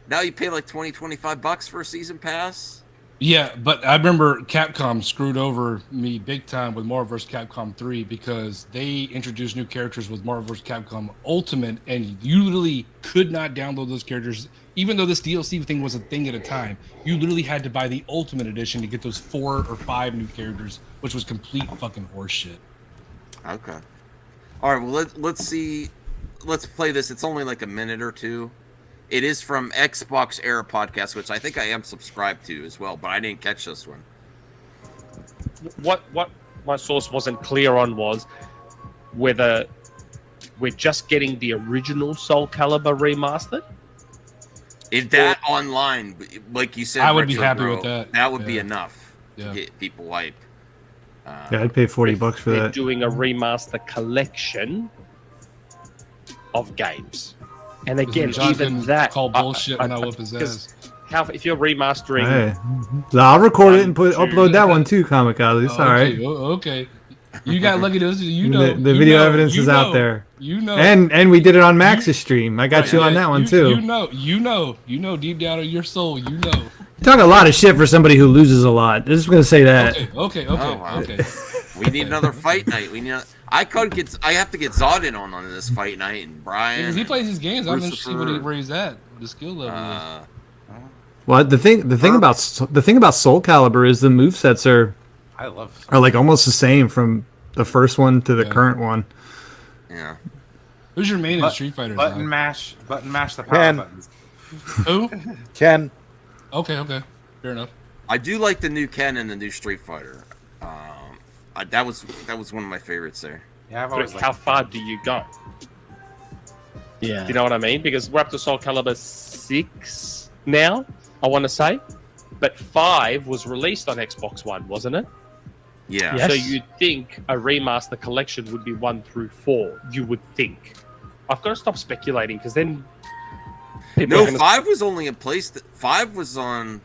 Now you pay like $20-$25 for a season pass. Yeah, but I remember Capcom screwed over me big time with Marvel vs. Capcom 3 because they introduced new characters with Marvel vs. Capcom Ultimate, and you literally could not download those characters. Even though this DLC thing was a thing at a time, you literally had to buy the Ultimate Edition to get those 4 or 5 new characters, which was complete fucking horseshit. Okay. All right, well, let's see. let's play this. It's only like a minute or two. It is from Xbox Era Podcast, which I think I am subscribed to as well, but I didn't catch this one. What my source wasn't clear on was whether we're just getting the original Soul Calibur remastered. If that online, like you said, I would be Retro happy Bro, with that. That would be enough Yeah. to get people hyped. Yeah, I'd pay $40 for They're that. doing a remaster collection of games, and again, John even can that call bullshit when I whip his 'cause ass. How if you're remastering? Hey. I'll record it and upload that one too, Kamikaze. It's all right. Okay. You got lucky to you know The you video know, evidence you is know, out there. You know, and we did it on Max's stream. I got Right, you on yeah, that one too. You know, deep down in your soul, you know. You talk a lot of shit for somebody who loses a lot. I'm just gonna say that. Okay. Oh, wow. Okay. We need another fight night. I have to get Zod on this fight night, and Brian. Because he plays his games, I'm interested to see Christopher. where he's at, what his skill level is. Well, the thing about Soul Calibur is the movesets are like almost the same from the first one to the current one. Yeah. Who's your main in Street Fighter? Button mash the power Ken. buttons. Who? Ken. Okay. Fair enough. I do like the new Ken and the new Street Fighter. That was one of my favorites there. Yeah, I've But always how liked far do you go? Yeah. Do you know what I mean? Because we're up to Soul Calibur 6 now, I want to say. But 5 was released on Xbox One, wasn't it? Yeah. Yes. So you'd think a remaster collection would be 1 through 4. You would think. I've got to stop speculating because then people No, are gonna... 5 was only in place. 5 was on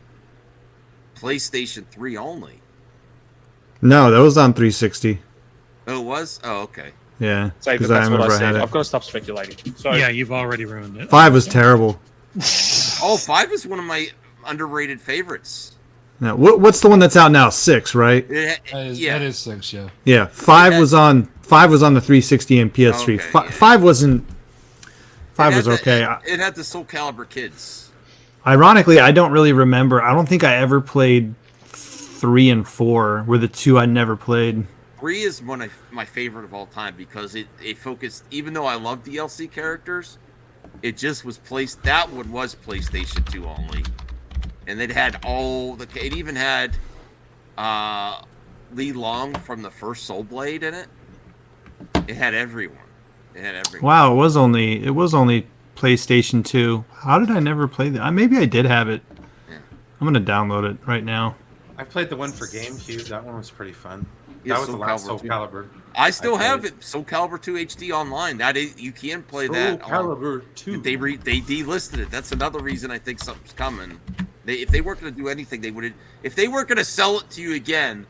PlayStation 3 only. No, that was on 360. Oh, it was? Oh, okay. Yeah, Say that because that's what I had said. it. I've got to stop speculating. So Yeah, you've already ruined it. 5 was terrible. Oh, 5 is one of my underrated favorites. Now, what's the one that's out now? 6, right? That is 6, yeah. Yeah, 5 was on the 360 and PS3. Okay, yeah. 5 wasn't. 5 was okay. It had the Soul Calibur kids. Ironically, I don't really remember. I don't think I ever played 3 and 4. Were the two I never played. 3 is one of my favorite of all time because it focused. Even though I love DLC characters, it just was placed. That one was PlayStation 2 only, and it had all the. It even had Lee Long from the first Soul Blade in it. It had everyone. Wow, it was only PlayStation 2. How did I never play that? Maybe I did have it. Yeah. I'm gonna download it right now. I played the one for GameCube. That one was pretty fun. Yeah, That was Soul the last Calibur Soul 2. Calibur. I still I have played. it. Soul Calibur 2 HD online. That is, you can play Soul that. Calibur 2. They delisted it. That's another reason I think something's coming. If they weren't going to do anything, they would. If they weren't going to sell it to you again,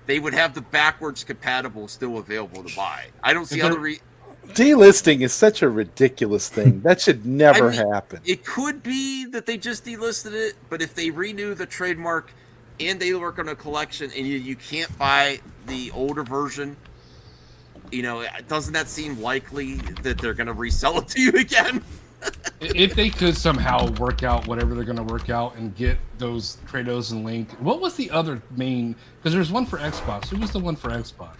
they would have the backwards compatible still available to buy. I don't see other reason. Delisting is such a ridiculous thing. That should never happen. It could be that they just delisted it, but if they renew the trademark and they work on a collection and you can't buy the older version, doesn't that seem likely that they're going to resell it to you again? If they could somehow work out whatever they're going to work out and get those Kratos and Link. What was the other main? Because there's one for Xbox. Who was the one for Xbox?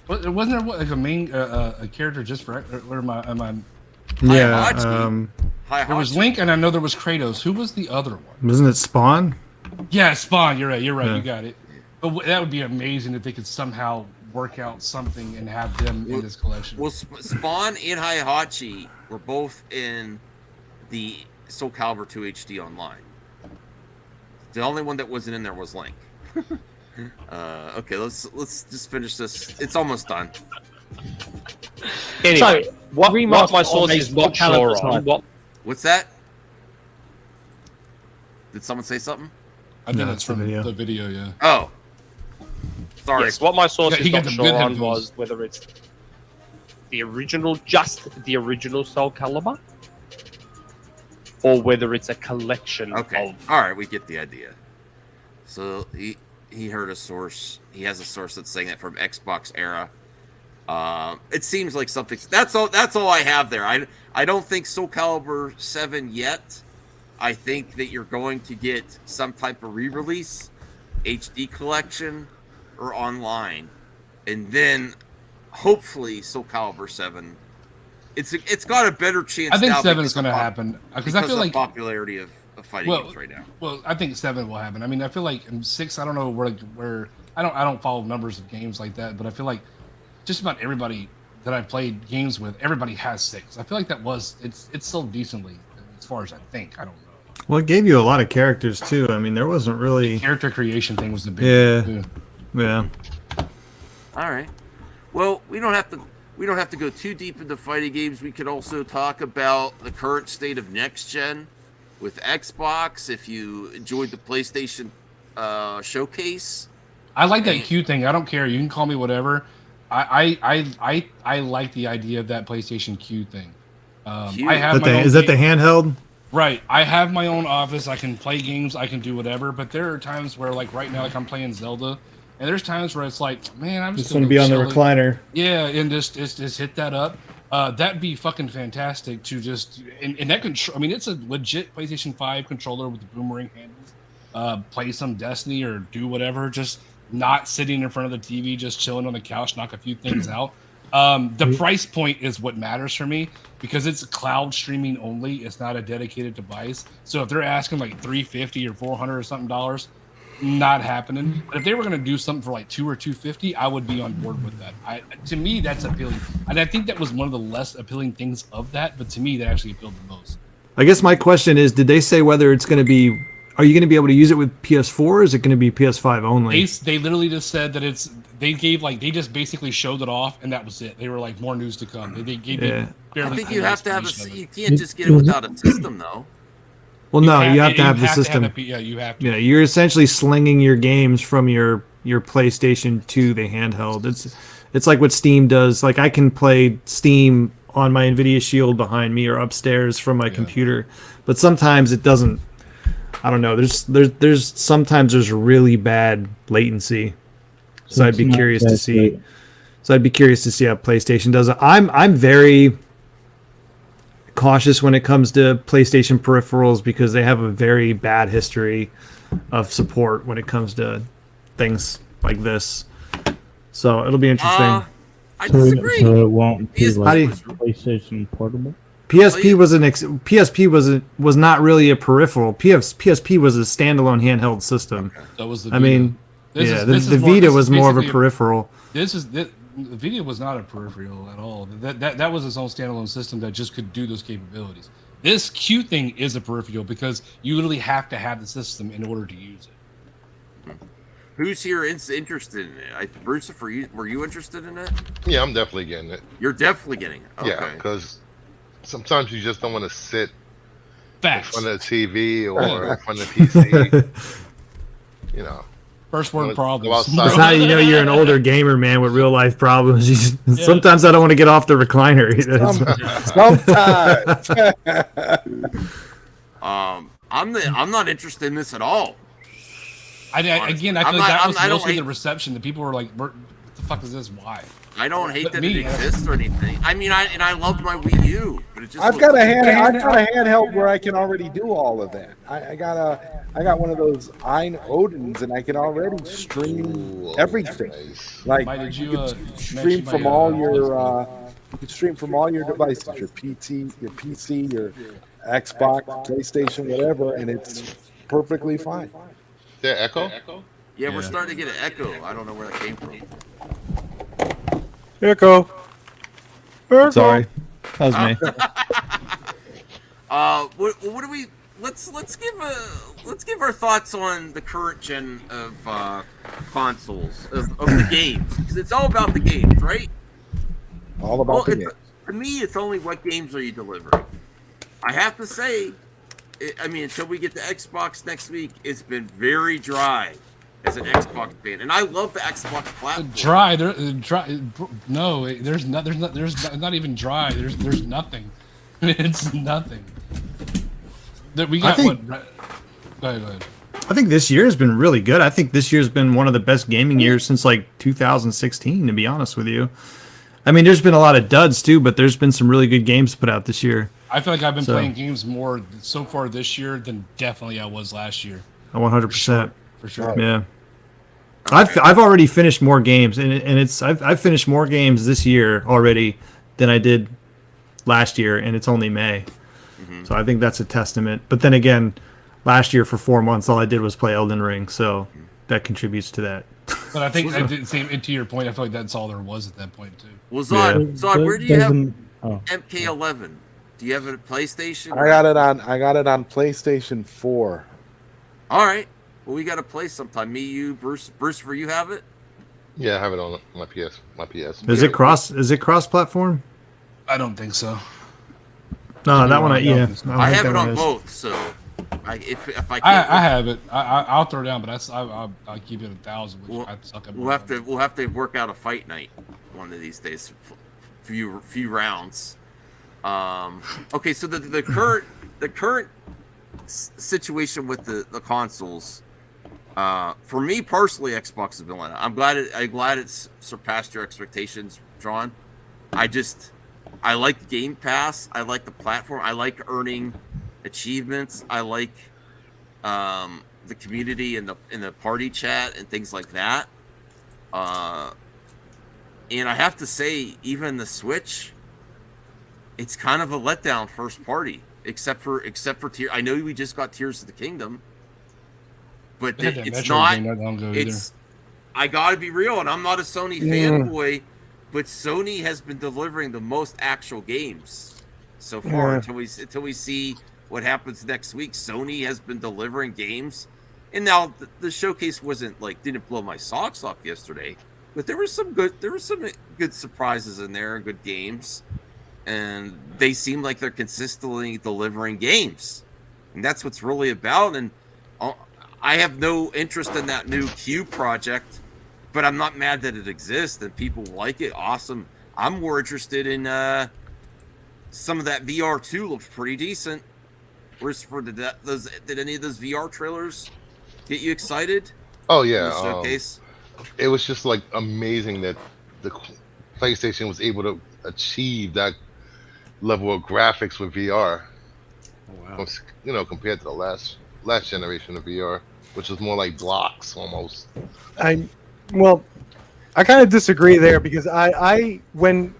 Wasn't there like a main a character just for? Or am I? Yeah. There was Link, and I know there was Kratos. Who was the other one? Wasn't it Spawn? Yeah, Spawn. You're right. Yeah. You got it. But that would be amazing if they could somehow work out something and have them in this collection. Well, Spawn and Heihachi were both in the Soul Calibur 2 HD online. The only one that wasn't in there was Link. Okay, let's just finish this. It's almost done. Anyway, So, what remaster my source is what not sure Calibur's on. like. What's that? Did someone say something? I think No, that's it's the from video. the video. Yeah. Oh, sorry. Yes, what my source He is got not the sure good on headphones. was whether it's the original, just the original Soul Calibur, or whether it's a collection Okay. of. All right, we get the idea. So he heard a source. He has a source that's saying that from Xbox Era. It seems like something. That's all I have there. I don't think Soul Calibur 7 yet. I think that you're going to get some type of re-release, HD collection, or online, and then hopefully Soul Calibur 7 it's got a better chance. I think now 7 is going to happen because I feel of like popularity of fighting games right now. Well, I think 7 will happen. I mean, I feel like in 6, I don't know where I don't follow numbers of games like that, but I feel like just about everybody that I've played games with, everybody has 6. I feel like it's sold decently as far as I think. I don't know. Well, it gave you a lot of characters too. I mean, there wasn't really the character creation thing was the big thing. Yeah. All right. Well, we don't have to go too deep into fighting games. We could also talk about the current state of next gen with Xbox. If you enjoyed the PlayStation showcase, I like that Q thing. I don't care. You can call me whatever. I like the idea of that PlayStation Q thing. I have is that the handheld? Right. I have my own office. I can play games. I can do whatever. But there are times where, like right now, like I'm playing Zelda, and there's times where it's like, man, I'm just gonna be on the recliner. Yeah, and just hit that up. That'd be fucking fantastic to just and that control. I mean, it's a legit PlayStation 5 controller with the boomerang handles. Play some Destiny or do whatever. Just not sitting in front of the TV, just chilling on the couch, knock a few things out. The price point is what matters for me because it's cloud streaming only. It's not a dedicated device. So if they're asking like $350 or $400 or something dollars, not happening. But if they were going to do something for like $200 or $250, I would be on board with that. To me, that's appealing, and I think that was one of the less appealing things of that. But to me, that actually appealed the most. I guess my question is, did they say whether it's going to be? Are you going to be able to use it with PS4, or is it going to be PS5 only? They literally just said that it's. They just basically showed it off, and that was it. They were like, more news to come. They gave me barely. I think you have to have you can't just get it without a system, though. Well, no, you have to have the system. Yeah, you have to. Yeah, you're essentially slinging your games from your PlayStation to the handheld. It's like what Steam does. Like I can play Steam on my Nvidia Shield behind me or upstairs from my computer, but sometimes it doesn't. I don't know. There's sometimes there's really bad latency. So I'd be curious to see. So I'd be curious to see how PlayStation does it. I'm very cautious when it comes to PlayStation peripherals because they have a very bad history of support when it comes to things like this. So it'll be interesting. I disagree. So it won't be like PSP PlayStation Portable? PSP was not really a peripheral. PSP was a standalone handheld system. That was the Vita. I mean, the Vita was more of a peripheral. The Vita was not a peripheral at all. That was its own standalone system that just could do those capabilities. This Q thing is a peripheral because you literally have to have the system in order to use it. Who's here interested in it? Bruce, were you interested in it? Yeah, I'm definitely getting it. You're definitely getting it. Okay. Yeah, because sometimes you just don't want to sit Facts. in front of the TV or in front of the PC. You know. First world problems. That's how you know you're an older gamer, man, with real life problems. Sometimes I don't want to get off the recliner. Sometimes. I'm not interested in this at all. I feel like that was mostly the reception. The people were like, "What the fuck is this? Why?" I don't hate that it exists or anything. I mean, I loved my Wii U, but it just. I've got a handheld where I can already do all of that. I got one of those Odins, and I can already stream everything. Like you can stream from all your devices, your PC, your Xbox, PlayStation, whatever, and it's perfectly fine. Is there echo? Yeah, we're starting to get an echo. I don't know where that came from. Echo. Sorry, that was me. What do we? Let's give our thoughts on the current gen of consoles of the games, because it's all about the games, right? All about the games. To me, it's only what games are you delivering. I have to say, until we get to Xbox next week, it's been very dry as an Xbox fan, and I love the Xbox platform. Dry. No, there's not even dry. There's nothing. It's nothing. We got Go ahead. I think this year has been really good. I think this year's been one of the best gaming years since like 2016, to be honest with you. I mean, there's been a lot of duds too, but there's been some really good games put out this year. I feel like I've been playing games more so far this year than definitely I was last year. 100%. For sure. Yeah. I've already finished more games, and I've finished more games this year already than I did last year, and it's only May. So I think that's a testament. But then again, last year for 4 months, all I did was play Elden Ring, so that contributes to that. But I think to your point, I feel like that's all there was at that point too. Well, Zod, where do you have MK11? Do you have a PlayStation? I got it on PlayStation 4. All right. Well, we got to play sometime. Me, you, Bruce. Bruce, you have it? Yeah, I have it on my PS. Is it cross platform? I don't think so. No, that one. I have it on both. So, if I can't, I have it. I'll throw it down, but I'll keep it 1,000. Which I suck at. We'll have to work out a fight night one of these days. Few rounds. Okay, so the current situation with the consoles. For me personally, Xbox has been. I'm glad it's surpassed your expectations, John. I like Game Pass. I like the platform. I like earning achievements. I like the community and the party chat and things like that. And I have to say, even the Switch, it's kind of a letdown first party, except for Tears. I know we just got Tears of the Kingdom, but it's not. I gotta be real, and I'm not a Sony fanboy, but Sony has been delivering the most actual games so far. Until we see what happens next week, Sony has been delivering games, and now the showcase didn't blow my socks off yesterday, but there were some good surprises in there and good games. And they seem like they're consistently delivering games, and that's what's really about. And I have no interest in that new Q project, but I'm not mad that it exists and people like it. Awesome. I'm more interested in some of that VR 2 looks pretty decent. Did any of those VR trailers get you excited? Oh yeah, showcase. It was just like amazing that the PlayStation was able to achieve that level of graphics with VR. Oh, wow. Compared to the last generation of VR, which was more like blocks almost. I kind of disagree there because when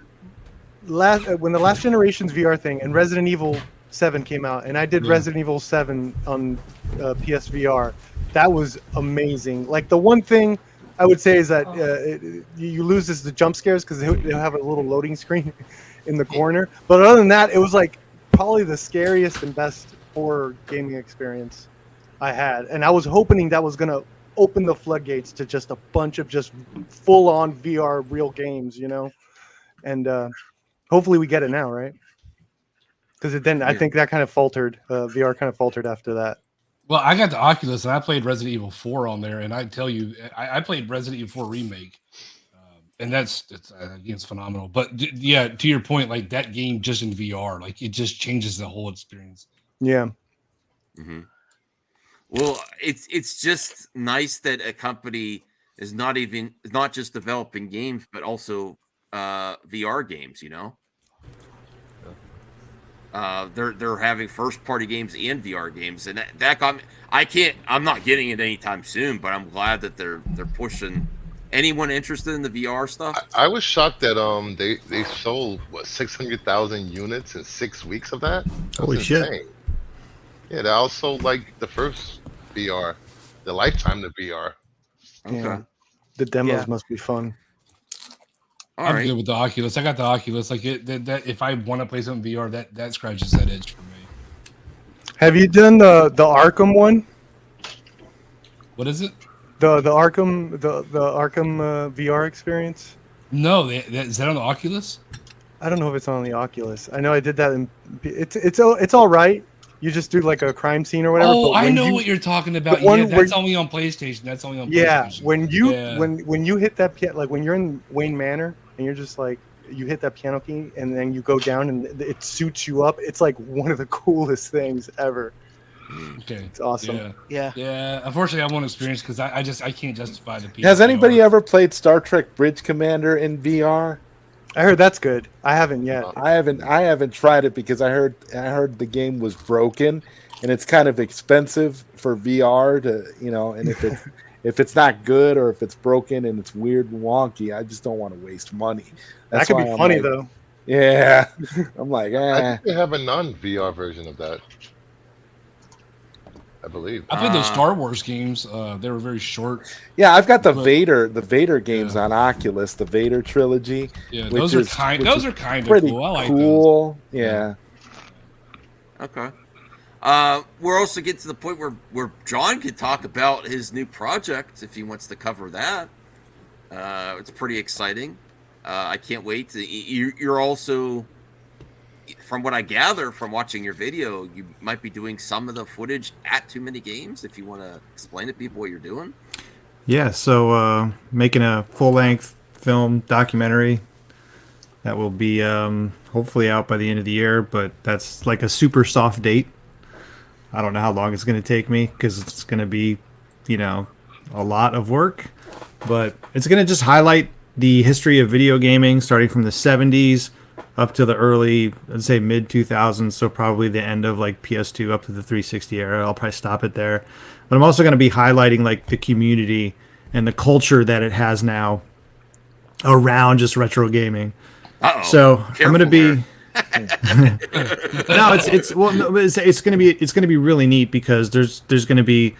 the last generation's VR thing and Resident Evil 7 came out, and I did Resident Evil 7 on PSVR, that was amazing. Like, the one thing I would say is that you lose the jump scares because they'll have a little loading screen in the corner. But other than that, it was like probably the scariest and best horror gaming experience I had. And I was hoping that was going to open the floodgates to just a bunch of just full-on VR real games, And hopefully we get it now, right? Because I think that kind of faltered. VR kind of faltered after that. Well, I got the Oculus and I played Resident Evil 4 on there, and I tell you, I played Resident Evil 4 Remake, and it's phenomenal. But yeah, to your point, like that game just in VR, like it just changes the whole experience. Yeah. Mm-hmm. Well, it's just nice that a company is not just developing games, but also VR games. They're having first party games and VR games, and that got me. I'm not getting it anytime soon, but I'm glad that they're pushing. Anyone interested in the VR stuff? I was shocked that they sold 600,000 units in 6 weeks of that. Holy shit! Yeah, they also like the first VR, the lifetime of VR. Okay, yeah. The demos must be fun. I'm good with the Oculus. I got the Oculus. Like that if I want to play some VR, that scratches that itch for me. Have you done the Arkham one? What is it? The Arkham VR experience? No, is that on the Oculus? I don't know if it's on the Oculus. I know I did that, and it's all right. You just do like a crime scene or whatever. Oh, I know what you're talking about. Yeah, that's only on PlayStation. That's only on PlayStation. Yeah, when you hit that piano, like when you're in Wayne Manor and you're just like you hit that piano key and then you go down and it suits you up. It's like one of the coolest things ever. Okay, it's awesome. Yeah. Unfortunately, I won't experience because I can't justify the. Has anybody ever played Star Trek Bridge Commander in VR? I heard that's good. I haven't yet. I haven't tried it because I heard the game was broken, and it's kind of expensive for VR to and if it's not good or if it's broken and it's weird and wonky, I just don't want to waste money. That could be funny though. Yeah, I'm like, I think they have a non-VR version of that. I believe. I played those Star Wars games. They were very short. Yeah, I've got the But- Vader games on Oculus, the Vader trilogy. Yeah, which those are is kind of pretty cool. I like cool. those. Yeah. Okay. We're also getting to the point where John could talk about his new project if he wants to cover that. It's pretty exciting. I can't wait. You're also, from what I gather from watching your video, you might be doing some of the footage at Too Many Games. If you want to explain to people what you're doing. Yeah, so making a full-length film documentary that will be hopefully out by the end of the year, but that's like a super soft date. I don't know how long it's going to take me because it's going to be, a lot of work, but it's going to just highlight the history of video gaming starting from the 70s up to the early, I'd say mid 2000s, so probably the end of like PS2 up to the 360 era. I'll probably stop it there. But I'm also going to be highlighting like the community and the culture that it has now around just retro gaming. Uh-oh. So I'm going to be no, it's going to be really neat because there's going to be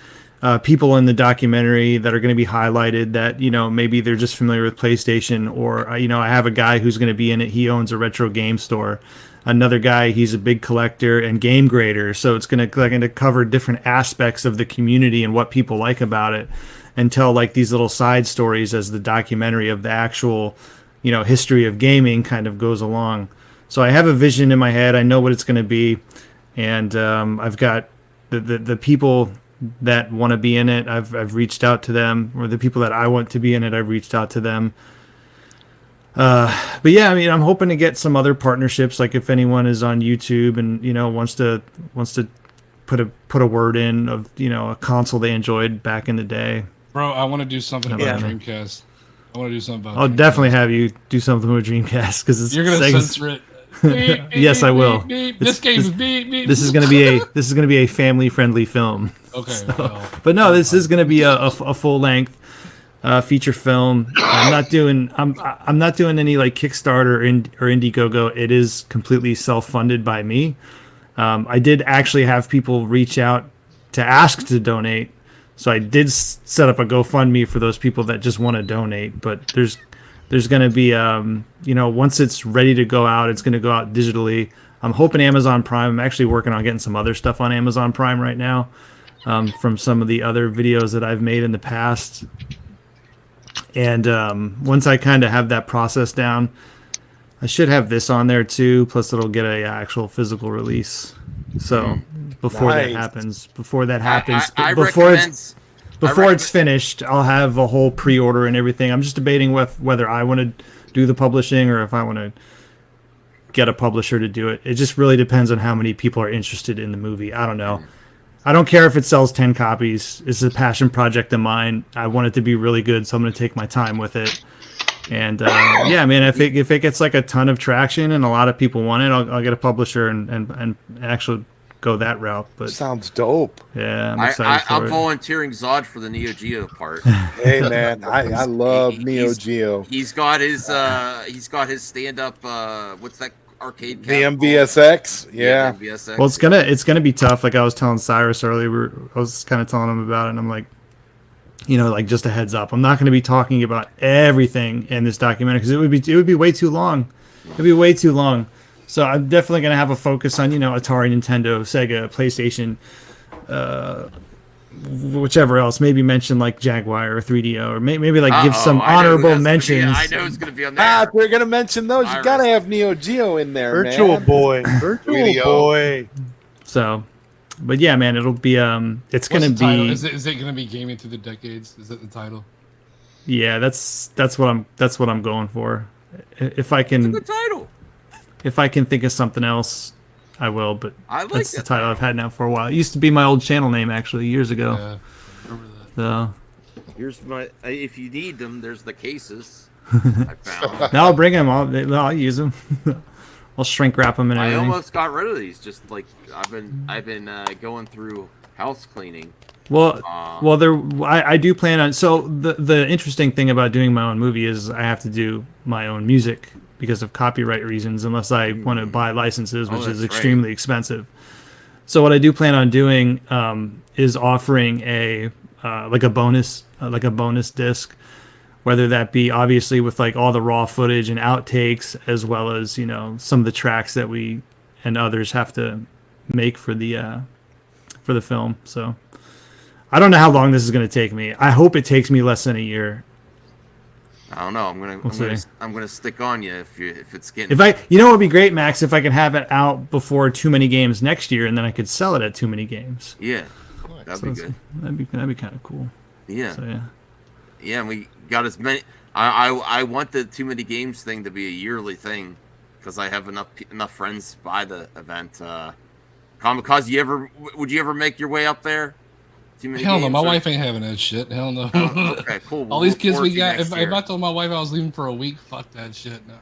people in the documentary that are going to be highlighted that maybe they're just familiar with PlayStation, or I have a guy who's going to be in it. He owns a retro game store. Another guy, he's a big collector and game grader. So it's going to cover different aspects of the community and what people like about it, and tell like these little side stories as the documentary of the actual history of gaming kind of goes along. So I have a vision in my head. I know what it's going to be, and I've got the people that want to be in it. I've reached out to them, or the people that I want to be in it, I've reached out to them. But yeah, I mean, I'm hoping to get some other partnerships. Like if anyone is on YouTube and wants to put a word in of a console they enjoyed back in the day. Bro, I want to do something about Dreamcast. I want to do something about. I'll definitely have you do something with Dreamcast because you're gonna censor it. Yes, I will. This game is beep. This is gonna be a family friendly film. Okay. So, but no, this is gonna be a full length feature film. I'm not doing any like Kickstarter or Indiegogo. It is completely self funded by me. I did actually have people reach out to ask to donate, so I did set up a GoFundMe for those people that just want to donate. But there's going to be, once it's ready to go out, it's going to go out digitally. I'm hoping Amazon Prime. I'm actually working on getting some other stuff on Amazon Prime right now from some of the other videos that I've made in the past. And once I kind of have that process down, I should have this on there too. Plus, it'll get a actual physical release. So before that happens, before it's finished, I'll have a whole pre-order and everything. I'm just debating whether I want to do the publishing or if I want to get a publisher to do it. It just really depends on how many people are interested in the movie. I don't know. I don't care if it sells 10 copies. It's a passion project of mine. I want it to be really good, so I'm going to take my time with it. And yeah, man, if it gets like a ton of traction and a lot of people want it, I'll get a publisher and actually go that route. But sounds dope. Yeah, I'm excited I'm volunteering Zod for the Neo Geo part. Hey man, I love Neo Geo. He's got his stand up. What's that arcade? The MVSX. Yeah. The MVSX. Well, it's gonna be tough. Like I was telling Cyrus earlier, I was kind of telling him about it, and I'm like, like just a heads up, I'm not going to be talking about everything in this documentary because it would be way too long. It'd be way too long. So I'm definitely going to have a focus on Atari, Nintendo, Sega, PlayStation, whichever else. Maybe mention like Jaguar or 3DO, or maybe like give some honorable mentions. I know it's going to be on there. If we're going to mention those, you got to have Neo Geo in there. Virtual Boy. So. But yeah, man, it'll be it's gonna be. Is it gonna be gaming through the decades? Is that the title? Yeah, that's what I'm going for. If I can, that's a good title. If I can think of something else, I will. But that's the title I've had now for a while. It used to be my old channel name actually years ago. Yeah, I remember that. So here's my. If you need them, there's the cases. I found. Now I'll bring them. I'll use them. I'll shrink wrap them and everything. I almost got rid of these. Just like I've been going through house cleaning. Well, I do plan on. So the interesting thing about doing my own movie is I have to do my own music because of copyright reasons, unless I want to buy licenses, which is that's extremely expensive. So what I do plan on doing is offering a bonus disc, whether that be obviously with like all the raw footage and outtakes, as well as, you know, some of the tracks that we and others have to make for the film. So I don't know how long this is going to take me. I hope it takes me less than a year. I don't know. I'm gonna stick on you if it's getting. You know what would be great, Max, if I could have it out before Too Many Games next year, and then I could sell it at Too Many Games. Yeah, that'd be good. That'd be kind of cool. Yeah. So, yeah. Yeah, and we got as many. I want the Too Many Games thing to be a yearly thing, because I have enough friends by the event. Kamikaze, would you ever make your way up there? Hell no, my wife ain't having that shit. Hell no. Oh, okay, cool. All these kids we got. If I told my wife I was leaving for a week, fuck that shit. No,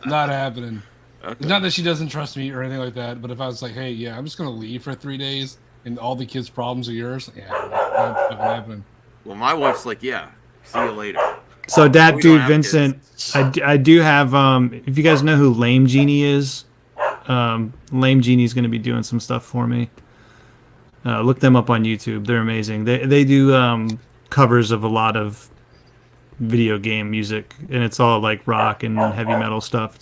not happening. Okay. It's not that she doesn't trust me or anything like that, but if I was like, hey, yeah, I'm just gonna leave for 3 days and all the kids' problems are yours, yeah, not happening. Well, my wife's like, yeah, see you later. So that dude, Vincent, I do have. If you guys know who Lame Genie is, Lame Genie's going to be doing some stuff for me. Look them up on YouTube. They're amazing. They do covers of a lot of video game music, and it's all like rock and heavy metal stuff.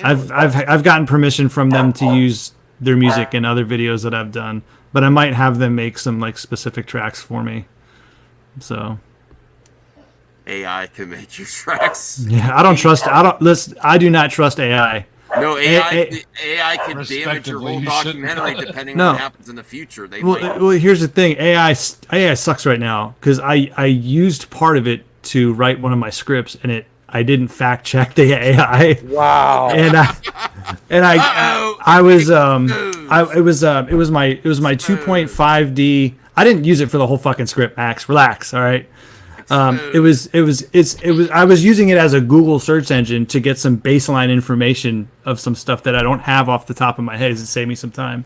I've gotten permission from them to use their music in other videos that I've done, but I might have them make some like specific tracks for me. So AI can make your tracks. Yeah, I do not trust AI. No, AI can damage your whole documentary depending on what happens in the future. Well, here's the thing. AI sucks right now because I used part of it to write one of my scripts, and I didn't fact check the AI. Wow. And it was my 2.5D. I didn't use it for the whole fucking script, Max. Relax, all right? I was using it as a Google search engine to get some baseline information of some stuff that I don't have off the top of my head to save me some time.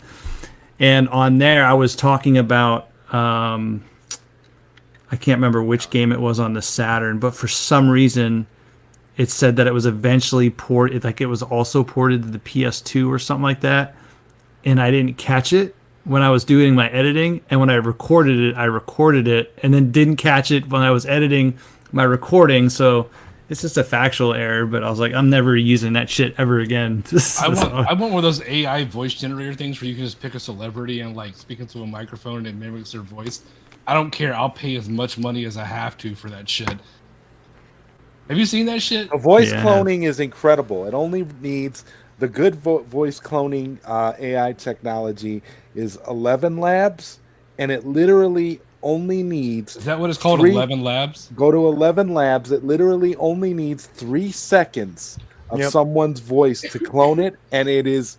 And on there, I was talking about I can't remember which game it was on the Saturn, but for some reason, it said that it was eventually ported, like it was also ported to the PS2 or something like that, and I didn't catch it when I was doing my editing, and when I recorded it, and then didn't catch it when I was editing my recording. So it's just a factual error, but I was like, I'm never using that shit ever again. I want one of those AI voice generator things where you can just pick a celebrity and like speak into a microphone and it mimics their voice. I don't care. I'll pay as much money as I have to for that shit. Have you seen that shit? The voice cloning is incredible. It only needs the good voice cloning AI technology is 11 labs, and it literally only needs. Is that what it's called? 11 labs? Go to 11 labs. It literally only needs 3 seconds of someone's voice to clone it, and it is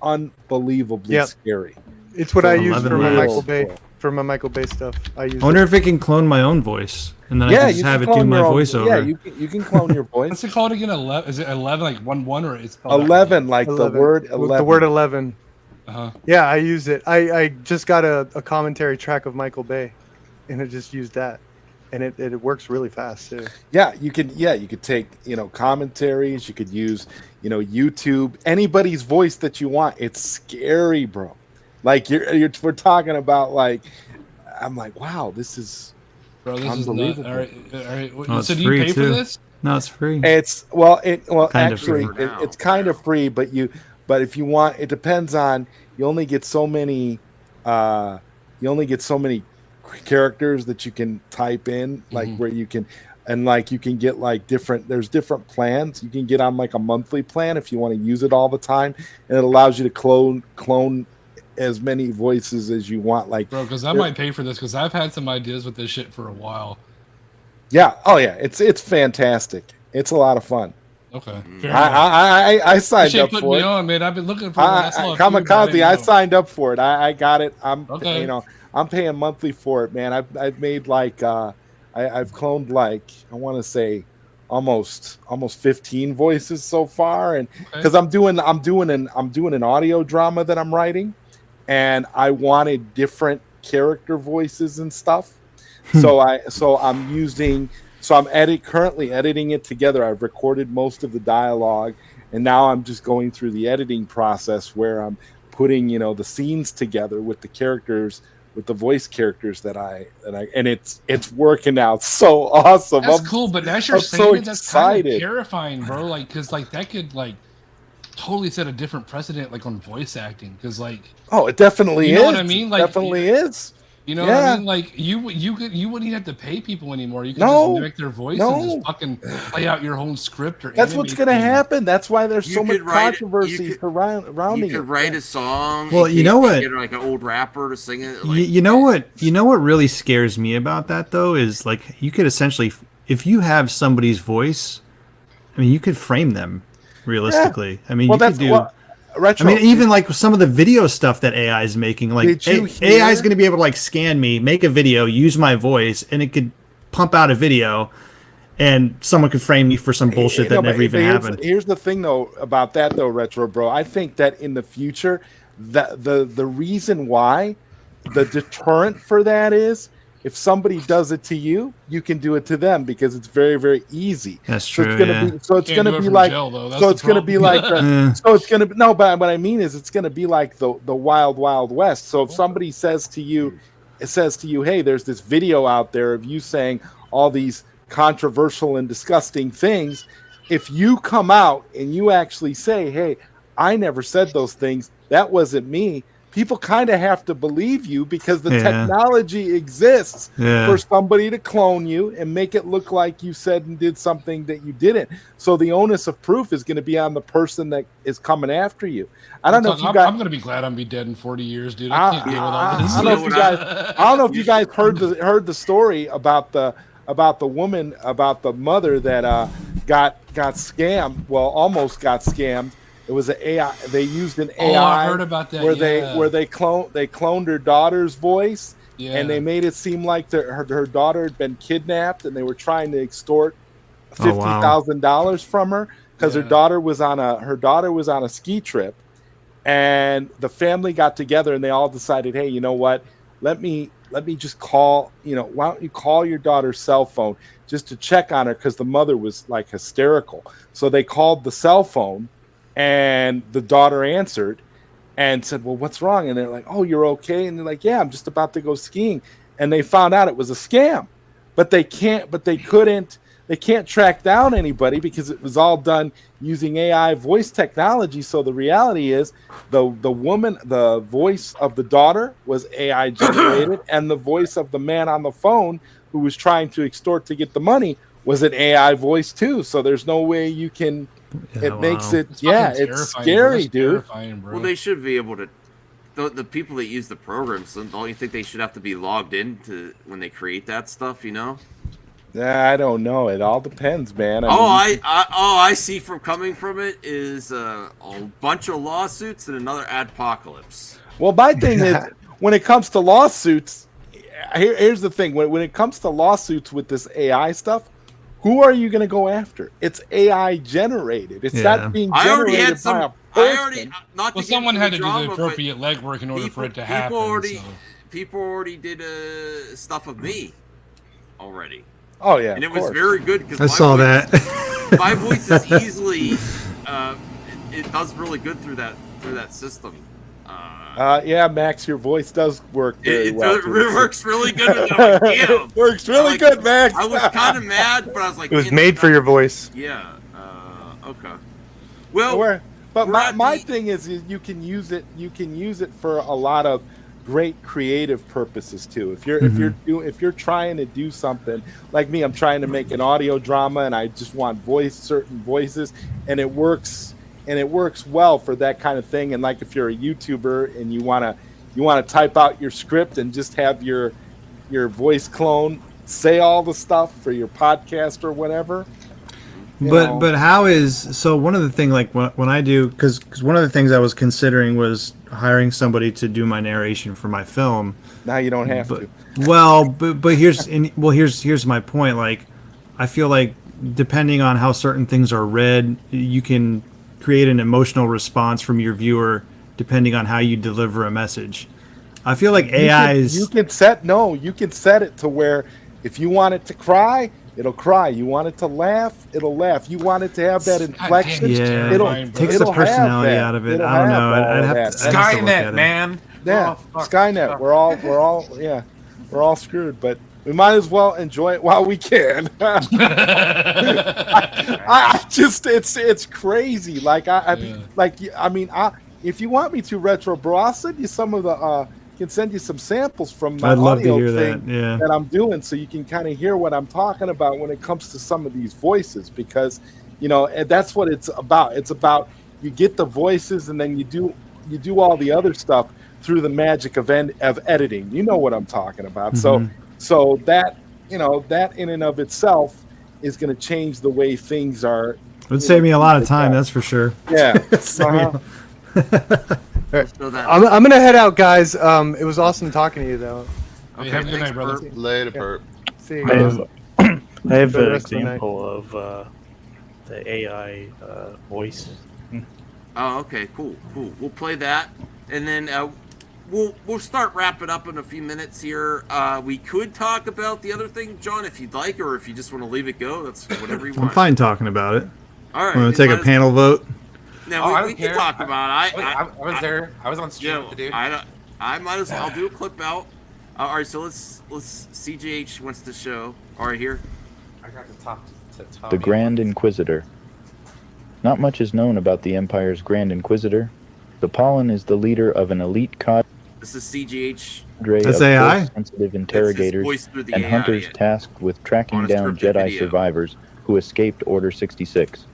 unbelievably scary. It's what I use for my Michael Bay. For my Michael Bay stuff, I wonder if it can clone my own voice, and then I can just have it do my voiceover. Yeah, you can clone your voice. What's it called again? 11? Is it 11 like 1 or it's 11 like 11. The word 11? The word 11. Uh-huh. Yeah, I use it. I just got a commentary track of Michael Bay, and it just used that, and it works really fast too. Yeah, you could take commentaries. You could use YouTube, anybody's voice that you want. It's scary, bro. Like we're talking about like, I'm like, wow, this is unbelievable. All right. Oh, so do you pay for this? No, it's free. It's actually it's kind of free, but if you want, it depends on. You only get so many characters that you can type in, like where you can. And like you can get like there's different plans. You can get on like a monthly plan if you want to use it all the time, and it allows you to clone as many voices as you want. Like, bro, because I might pay for this because I've had some ideas with this shit for a while. Yeah. Oh yeah. It's fantastic. It's a lot of fun. Okay. I signed up for it. On, man. I've been looking for Kamikaze. I signed up for it. I got it. I'm I'm paying monthly for it, man. I've made like I've cloned like I want to say almost 15 voices so far, and because I'm doing an audio drama that I'm writing, and I wanted different character voices and stuff. So I'm using So I'm currently editing it together. I've recorded most of the dialogue, and now I'm just going through the editing process where I'm putting, the scenes together with the characters, with the voice characters that I and it's working out so awesome. That's cool, but as you're saying so it, that's kind of terrifying, bro. Like, because like that could like totally set a different precedent, like on voice acting. Because like, oh, it definitely you is. know what I mean? Like, definitely is. You know what I mean? Like you wouldn't even have to pay people anymore. You can just mimic their voice and just fucking play out your own script or. That's what's gonna happen. That's why there's so much controversy surrounding it. You could write a song. Well, you know what? Get like an old rapper to sing it. Like, you know what? You know what really scares me about that though is like you could essentially, if you have somebody's voice, I mean, you could frame them realistically. Yeah. I mean, you could do. Retro. I mean, even like some of the video stuff that AI is making, like AI is going to be able to like scan me, make a video, use my voice, and it could pump out a video, and someone could frame me for some bullshit that never even happened. Here's the thing, though, about that, though, Retro Bro. I think that in the future, the reason why, the deterrent for that is, if somebody does it to you, you can do it to them because it's very, very easy. That's true. So it's gonna be like. So it's gonna be like. So it's gonna be no. But what I mean is, it's gonna be like the Wild Wild West. So if somebody says to you, hey, there's this video out there of you saying all these controversial and disgusting things. If you come out and you actually say, hey, I never said those things. That wasn't me. People kind of have to believe you because the technology exists for somebody to clone you and make it look like you said and did something that you didn't. So the onus of proof is going to be on the person that is coming after you. I don't know if you guys. I'm going to be glad I'm be dead in 40 years, dude. I can't deal with all this. I don't know if you guys heard the story about the woman, about the mother that got scammed. Well, almost got scammed. It was an AI. They used an AI. Oh, I heard about that. Where they cloned her daughter's voice, and they made it seem like her daughter had been kidnapped, and they were trying to extort $50,000 from her because her daughter was on a ski trip, and the family got together and they all decided, hey, you know what? Let me just call. Why don't you call your daughter's cell phone just to check on her because the mother was like hysterical. So they called the cell phone. And the daughter answered and said, well, what's wrong? And they're like, oh, you're okay. And they're like, yeah, I'm just about to go skiing. And they found out it was a scam, but they can't track down anybody because it was all done using AI voice technology. So the reality is the voice of the daughter was AI generated and the voice of the man on the phone who was trying to extort to get the money was an AI voice too. So there's no way you can. It makes it, it's scary, dude. Well, they should be able to. The people that use the programs, don't you think they should have to be logged in to when they create that stuff? Yeah, I don't know. It all depends, man. I see from coming from it is a bunch of lawsuits and another adpocalypse. Well, my thing is, when it comes to lawsuits, here's the thing. When it comes to lawsuits with this AI stuff. Who are you going to go after? It's AI generated. It's not being generated by a person. Someone had to do the appropriate legwork in order for it to happen. People already did stuff of me already. Oh yeah, and it was very good because I saw that. My voice is easily. It does really good through that system. Yeah, Max, your voice does work very well. It works really good. It works really good, Max. I was kind of mad, but I was like, it was made for your voice. Yeah. Okay. Well, but my thing is you can use it. You can use it for a lot of great creative purposes too. If you're trying to do something like me, I'm trying to make an audio drama, and I just want certain voices, and it works. And it works well for that kind of thing. And like if you're a YouTuber and you want to type out your script and just have your voice clone say all the stuff for your podcast or whatever. But how is one of the things like when I do because one of the things I was considering was hiring somebody to do my narration for my film. Now you don't have to. Well, but here's my point. Like I feel like depending on how certain things are read, you can create an emotional response from your viewer depending on how you deliver a message. I feel like you can set it to where if you want it to cry, it'll cry. You want it to laugh, it'll laugh. You want it to have that inflection, Yeah, it'll takes the personality out of it. I don't know. I'd have to Skynet, man. Yeah, Skynet. We're all screwed, but we might as well enjoy it while we can. I just, it's crazy. If you want me to, Retro Bro, I'll send you some of the. Can send you some samples from the I'd love to audio hear thing that I'm doing, so you can kind of hear what I'm talking about when it comes to some of these voices, because and that's what it's about. It's about you get the voices, and then you do all the other stuff through the magic of editing. You know what I'm talking about. Mm-hmm. So that that in and of itself is going to change the way things are. It would save me a lot of time, that's for sure. Yeah. I'm gonna head out, guys. It was awesome talking to you, though. Okay, have a good night, brother. Later, Perp. See you guys. I have For the an rest of the night. example of the AI voice. Oh, okay, cool. We'll play that, and then we'll start wrapping up in a few minutes here. We could talk about the other thing, John, if you'd like, or if you just want to leave it go. That's whatever you want. I'm fine talking about it. All right. Want to take a panel vote? No, we can talk about it. I was there. I was on stream with the dude. I might as well. I'll do a clip out. All right, so let's CGH wants to show. All right, here. I got to talk to Tommy. The Grand Inquisitor. Not much is known about the Empire's Grand Inquisitor. The Pollen is the leader of an elite cadre This is CGH. That's AI? of sensitive interrogators voice through the and AI, hunters yeah. tasked with tracking On a down scripted Jedi video. survivors who escaped Order 66.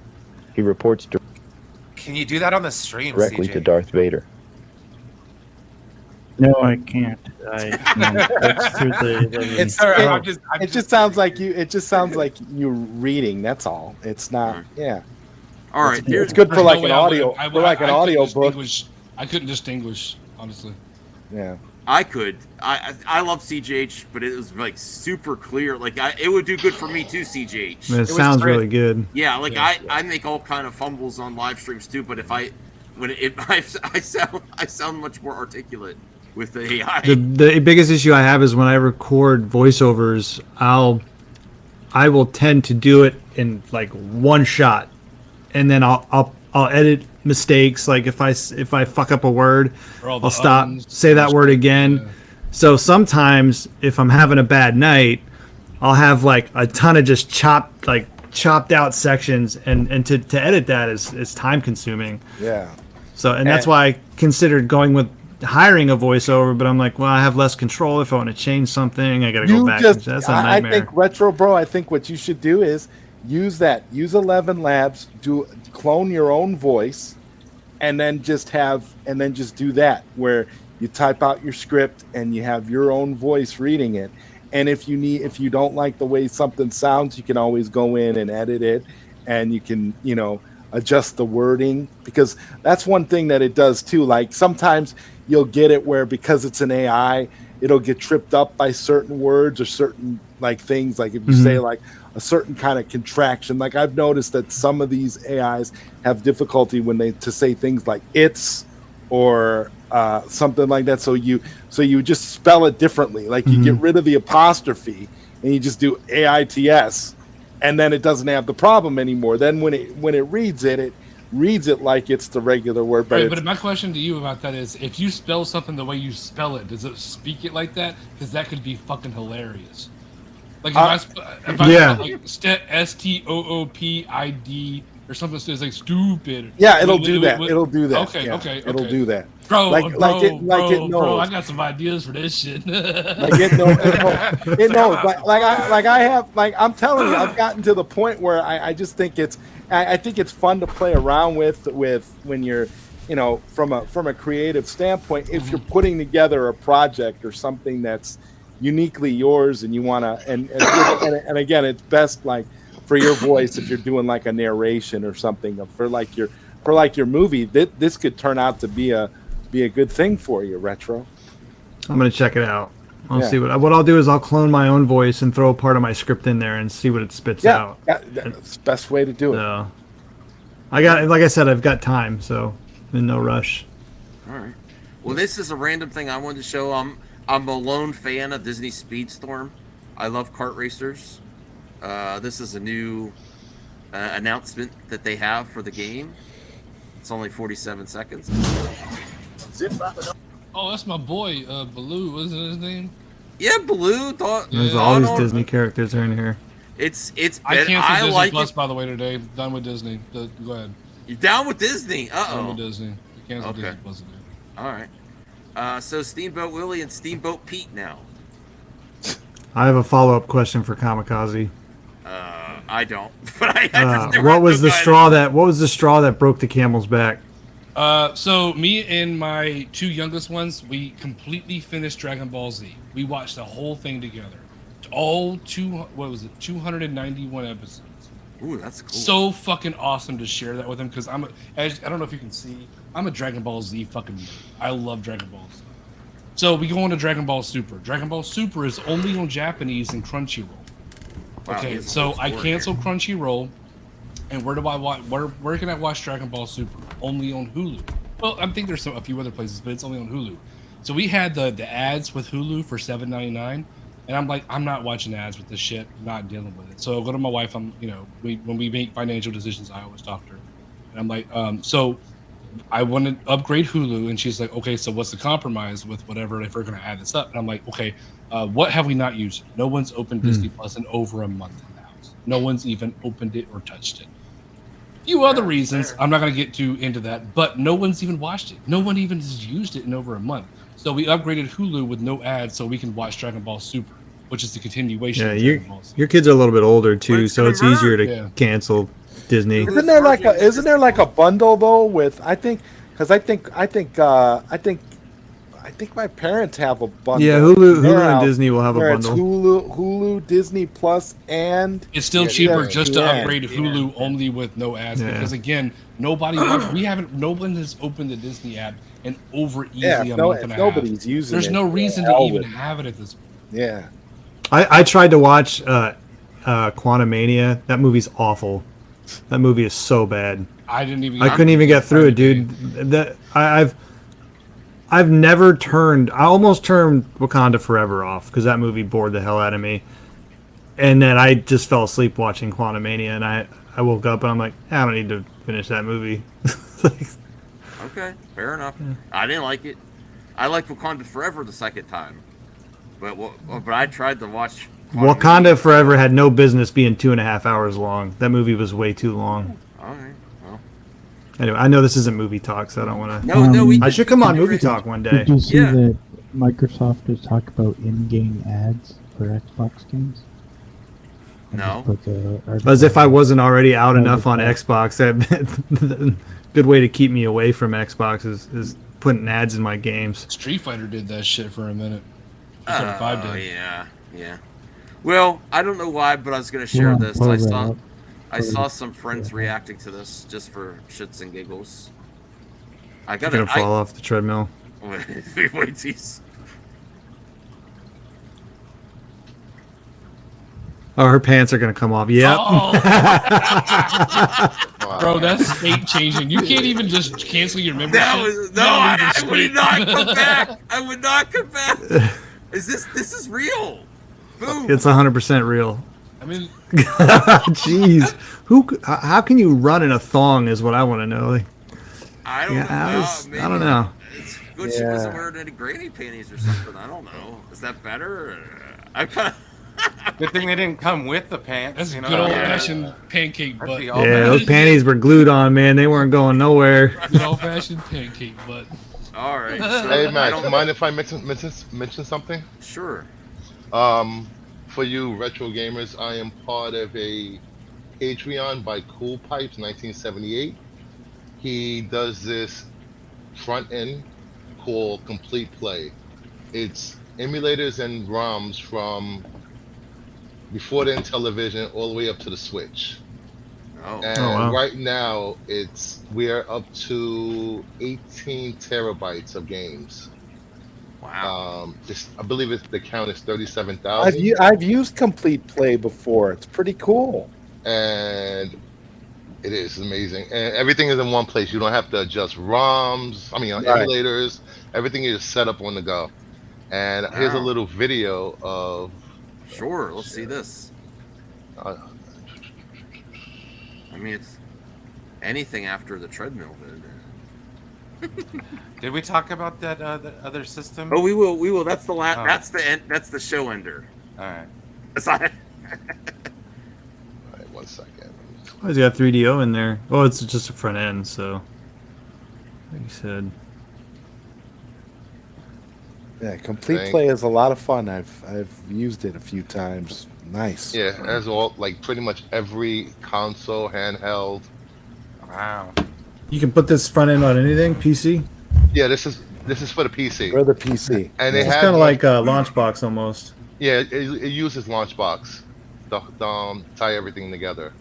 He reports Can you do that on the stream, directly CJ? to Darth Vader. No, I can't. That's through the It's all right. It just sounds like you. It just sounds like you're reading. That's all. It's not. Yeah. All right, It's good for like an audio. I For like an audio book. I couldn't distinguish, honestly. Yeah. I could. I love CGH, but it was like super clear. Like it would do good for me too, CGH. It sounds really good. Yeah, like I make all kind of fumbles on live streams too, but if I sound much more articulate with the AI. The biggest issue I have is when I record voiceovers, I will tend to do it in like one shot, and then I'll edit mistakes. Like if I fuck up a word, I'll stop, say that word again. Yeah. So sometimes if I'm having a bad night, I'll have like a ton of just chopped out sections, and to edit that is time consuming. Yeah. So that's why I considered going with hiring a voiceover, but I'm like, well, I have less control. If I want to change something, I got to go back. That's a nightmare. I think Retro Bro. I think what you should do is use 11 Labs, clone your own voice, and then just do that where you type out your script and you have your own voice reading it. And if you don't like the way something sounds, you can always go in and edit it, and you can adjust the wording, because that's one thing that it does too. Like sometimes you'll get it where, because it's an AI, it'll get tripped up by certain words or certain like things. Like if you say like a certain kind of contraction, like I've noticed that some of these AIs have difficulty when to say things like it's or something like that. So you just spell it differently. Like you get rid of the apostrophe and you just do AITS, and then it doesn't have the problem anymore. Then when it reads it reads it like it's the regular word. But my question to you about that is, if you spell something the way you spell it, does it speak it like that? Because that could be fucking hilarious. Like if I like STOOPID or something that says like stupid. Yeah, it'll do that. It'll do that. Okay, yeah, okay. It'll do that. Bro, it knows. Bro, I got some ideas for this shit. It knows. I'm telling you, I've gotten to the point where I just think I think it's fun to play around with when you're, from a creative standpoint, if you're putting together a project or something that's uniquely yours and you want to, and again, it's best like for your voice if you're doing like a narration or something for your movie. This could turn out to be a good thing for you, Retro. I'm gonna check it out. I'll see what I'll do is I'll clone my own voice and throw a part of my script in there and see what it spits out. Yeah, that's the best way to do it. So, like I said, I've got time, so I'm in no rush. All right. Well, this is a random thing I wanted to show. I'm a lone fan of Disney Speedstorm. I love kart racers. This is a new announcement that they have for the game. It's only 47 seconds. Oh, that's my boy, Baloo. What is his name? Yeah, Baloo. There's all these Disney characters are in here. It's. I canceled Disney like Plus, by the way, today. Done with Disney. Go ahead. You're down with Disney? Done with Disney. You canceled Okay. Disney Plus today. All right. So Steamboat Willie and Steamboat Pete now. I have a follow-up question for Kamikaze. I don't. But I just never what was the had straw that? What was the straw that broke the camel's back? So me and my two youngest ones, we completely finished Dragon Ball Z. We watched the whole thing together. All 291 episodes. Ooh, that's cool. So fucking awesome to share that with him because I don't know if you can see, I'm a Dragon Ball Z fucking nerd. I love Dragon Ball Z. So we go on to Dragon Ball Super. Dragon Ball Super is only on Japanese and Crunchyroll. Wow, Okay, so I canceled Crunchyroll, and where do I watch? Where can I watch Dragon Ball Super? Only on Hulu. Well, I think there's a few other places, but it's only on Hulu. So we had the ads with Hulu for $7.99, and I'm like, I'm not watching ads with this shit. I'm not dealing with it. So I go to my wife. When we make financial decisions, I always talk to her, and I'm like, so I want to upgrade Hulu, and she's like, okay, so what's the compromise with whatever if we're going to add this up? And I'm like, okay, what have we not used? No one's opened Disney Plus in over a month in the house. No one's even opened it or touched it. A few other reasons, I'm not going to get too into that, but no one's even watched it. No one even has used it in over a month. So we upgraded Hulu with no ads so we can watch Dragon Ball Super, which is the continuation of Dragon Ball Super. Your kids are a little bit older too, so it's easier to cancel Disney. Isn't there like a bundle though with I think my parents have a bundle. Yeah, Hulu and Disney will have a bundle. Hulu, Disney Plus, and it's still cheaper just to upgrade Hulu only with no ads because again, no one has opened the Disney app in over easily a month and a half. Nobody's using There's it. no reason to even have it at this point. Yeah. I tried to watch Quantumania. That movie's awful. That movie is so bad. I couldn't even get through it, dude. I've never turned. I almost turned Wakanda Forever off because that movie bored the hell out of me. And then I just fell asleep watching Quantumania, and I woke up and I'm like, I don't need to finish that movie. Okay, fair enough. Yeah. I didn't like it. I liked Wakanda Forever the second time, but I tried to watch. Wakanda Forever had no business being 2.5 hours long. That movie was way too long. All right. Well. Anyway, I know this isn't movie talk, so I don't want to. No. I should come on movie talk one day. Did you see that Microsoft is talking about in-game ads for Xbox games? No. As if I wasn't already out enough on Xbox. That good way to keep me away from Xbox is putting ads in my games. Street Fighter did that shit for a minute. Street Fighter 5 did. Yeah. Well, I don't know why, but I was going to share this. I saw some friends reacting to this just for shits and giggles. You're gonna fall off the treadmill. Wait, geez. Oh, her pants are gonna come off. Yep. Oh. Bro, that's state changing. You can't even just cancel your membership. I would not come back. I would not come back. This is real. Boom. It's 100% real. I mean, jeez, how can you run in a thong? Is what I want to know. Like, I don't know. I don't know. It's good she wasn't wearing any granny panties or something. I don't know. Is that better? I kind of. Good thing they didn't come with the pants. That's good old-fashioned pancake butt. Yeah, those panties were glued on, man. They weren't going nowhere. Good old-fashioned pancake butt. All right. So hey, Max, mind if I mention something? Sure. For you retro gamers, I am part of a Patreon by Cool Pipes 1978. He does this front end called Complete Play. It's emulators and ROMs from before the Intellivision all the way up to the Switch. And right now we're up to 18 terabytes of games. Wow. I believe the count is 37,000. I've used Complete Play before. It's pretty cool. And it is amazing. And everything is in one place. You don't have to adjust ROMs, emulators. Everything is set up on the go. And here's a little video of... Sure, let's see this. I mean, it's anything after the treadmill. Did we talk about that other system? Oh, we will. We will. That's the last. Oh. That's the end. That's the show ender. All right. That's not. All right, 1 second. Oh, he's got 3DO in there. Oh, it's just a front end, so like you said. Yeah, complete Thank- play is a lot of fun. I've used it a few times. Nice. Yeah, it has all like pretty much every console, handheld. Wow. You can put this front end on anything, PC. Yeah, this is for the PC. For the PC. And they It's have kind of one- like a Launchbox almost. Yeah, it uses Launchbox to tie everything together.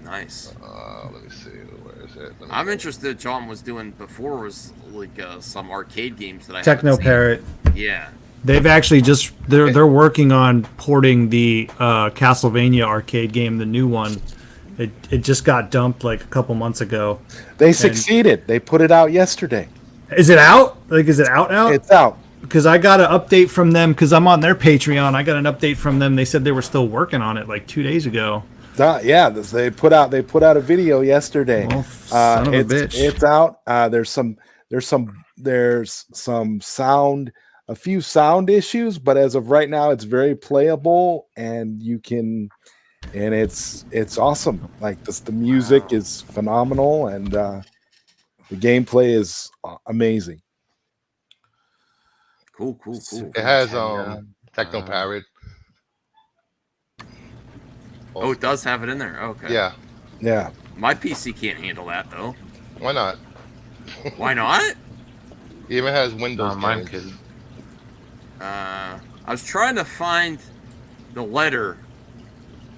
Nice. Let me see. Where is it? Let me I'm go. interested. John was doing before was like some arcade games that I Techno haven't seen. Parrot. Yeah. They've actually just they're working on porting the Castlevania arcade game, the new one. It just got dumped like a couple months ago. They succeeded. They put it out yesterday. Is it out? Like, is it out now? It's out. Because I got an update from them because I'm on their Patreon. I got an update from them. They said they were still working on it like 2 days ago. Yeah, they put out a video yesterday. Well, son of a bitch. It's out. There's some sound, a few sound issues, but as of right now, it's very playable, and you can, and it's awesome. Like the music is phenomenal, and the gameplay is amazing. Cool. It has Techno Parrot. Oh, it does have it in there. Okay. Yeah. My PC can't handle that though. Why not? Why not? It even has Windows mine games. could. I was trying to find the letter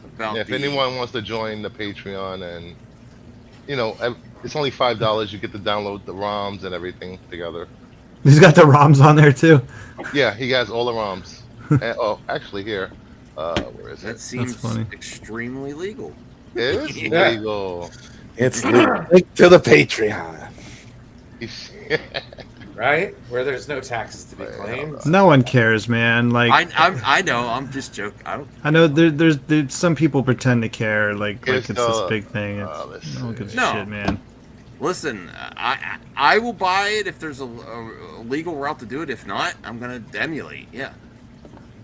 about. Yeah, if anyone wants to join the Patreon, and it's only $5. You get to download the ROMs and everything together. He's got the ROMs on there too. Yeah, he has all the ROMs. Actually, here. Where is That it? seems funny. extremely legal. It is legal. It's linked to the Patreon. Right? Where there's no taxes to be claimed. No one cares, man. Like I know. I'm just joking. I know there's some people pretend to care, like Here's it's this big thing. It's, no one gives a shit, man. Listen, I will buy it if there's a legal route to do it. If not, I'm gonna emulate. Yeah.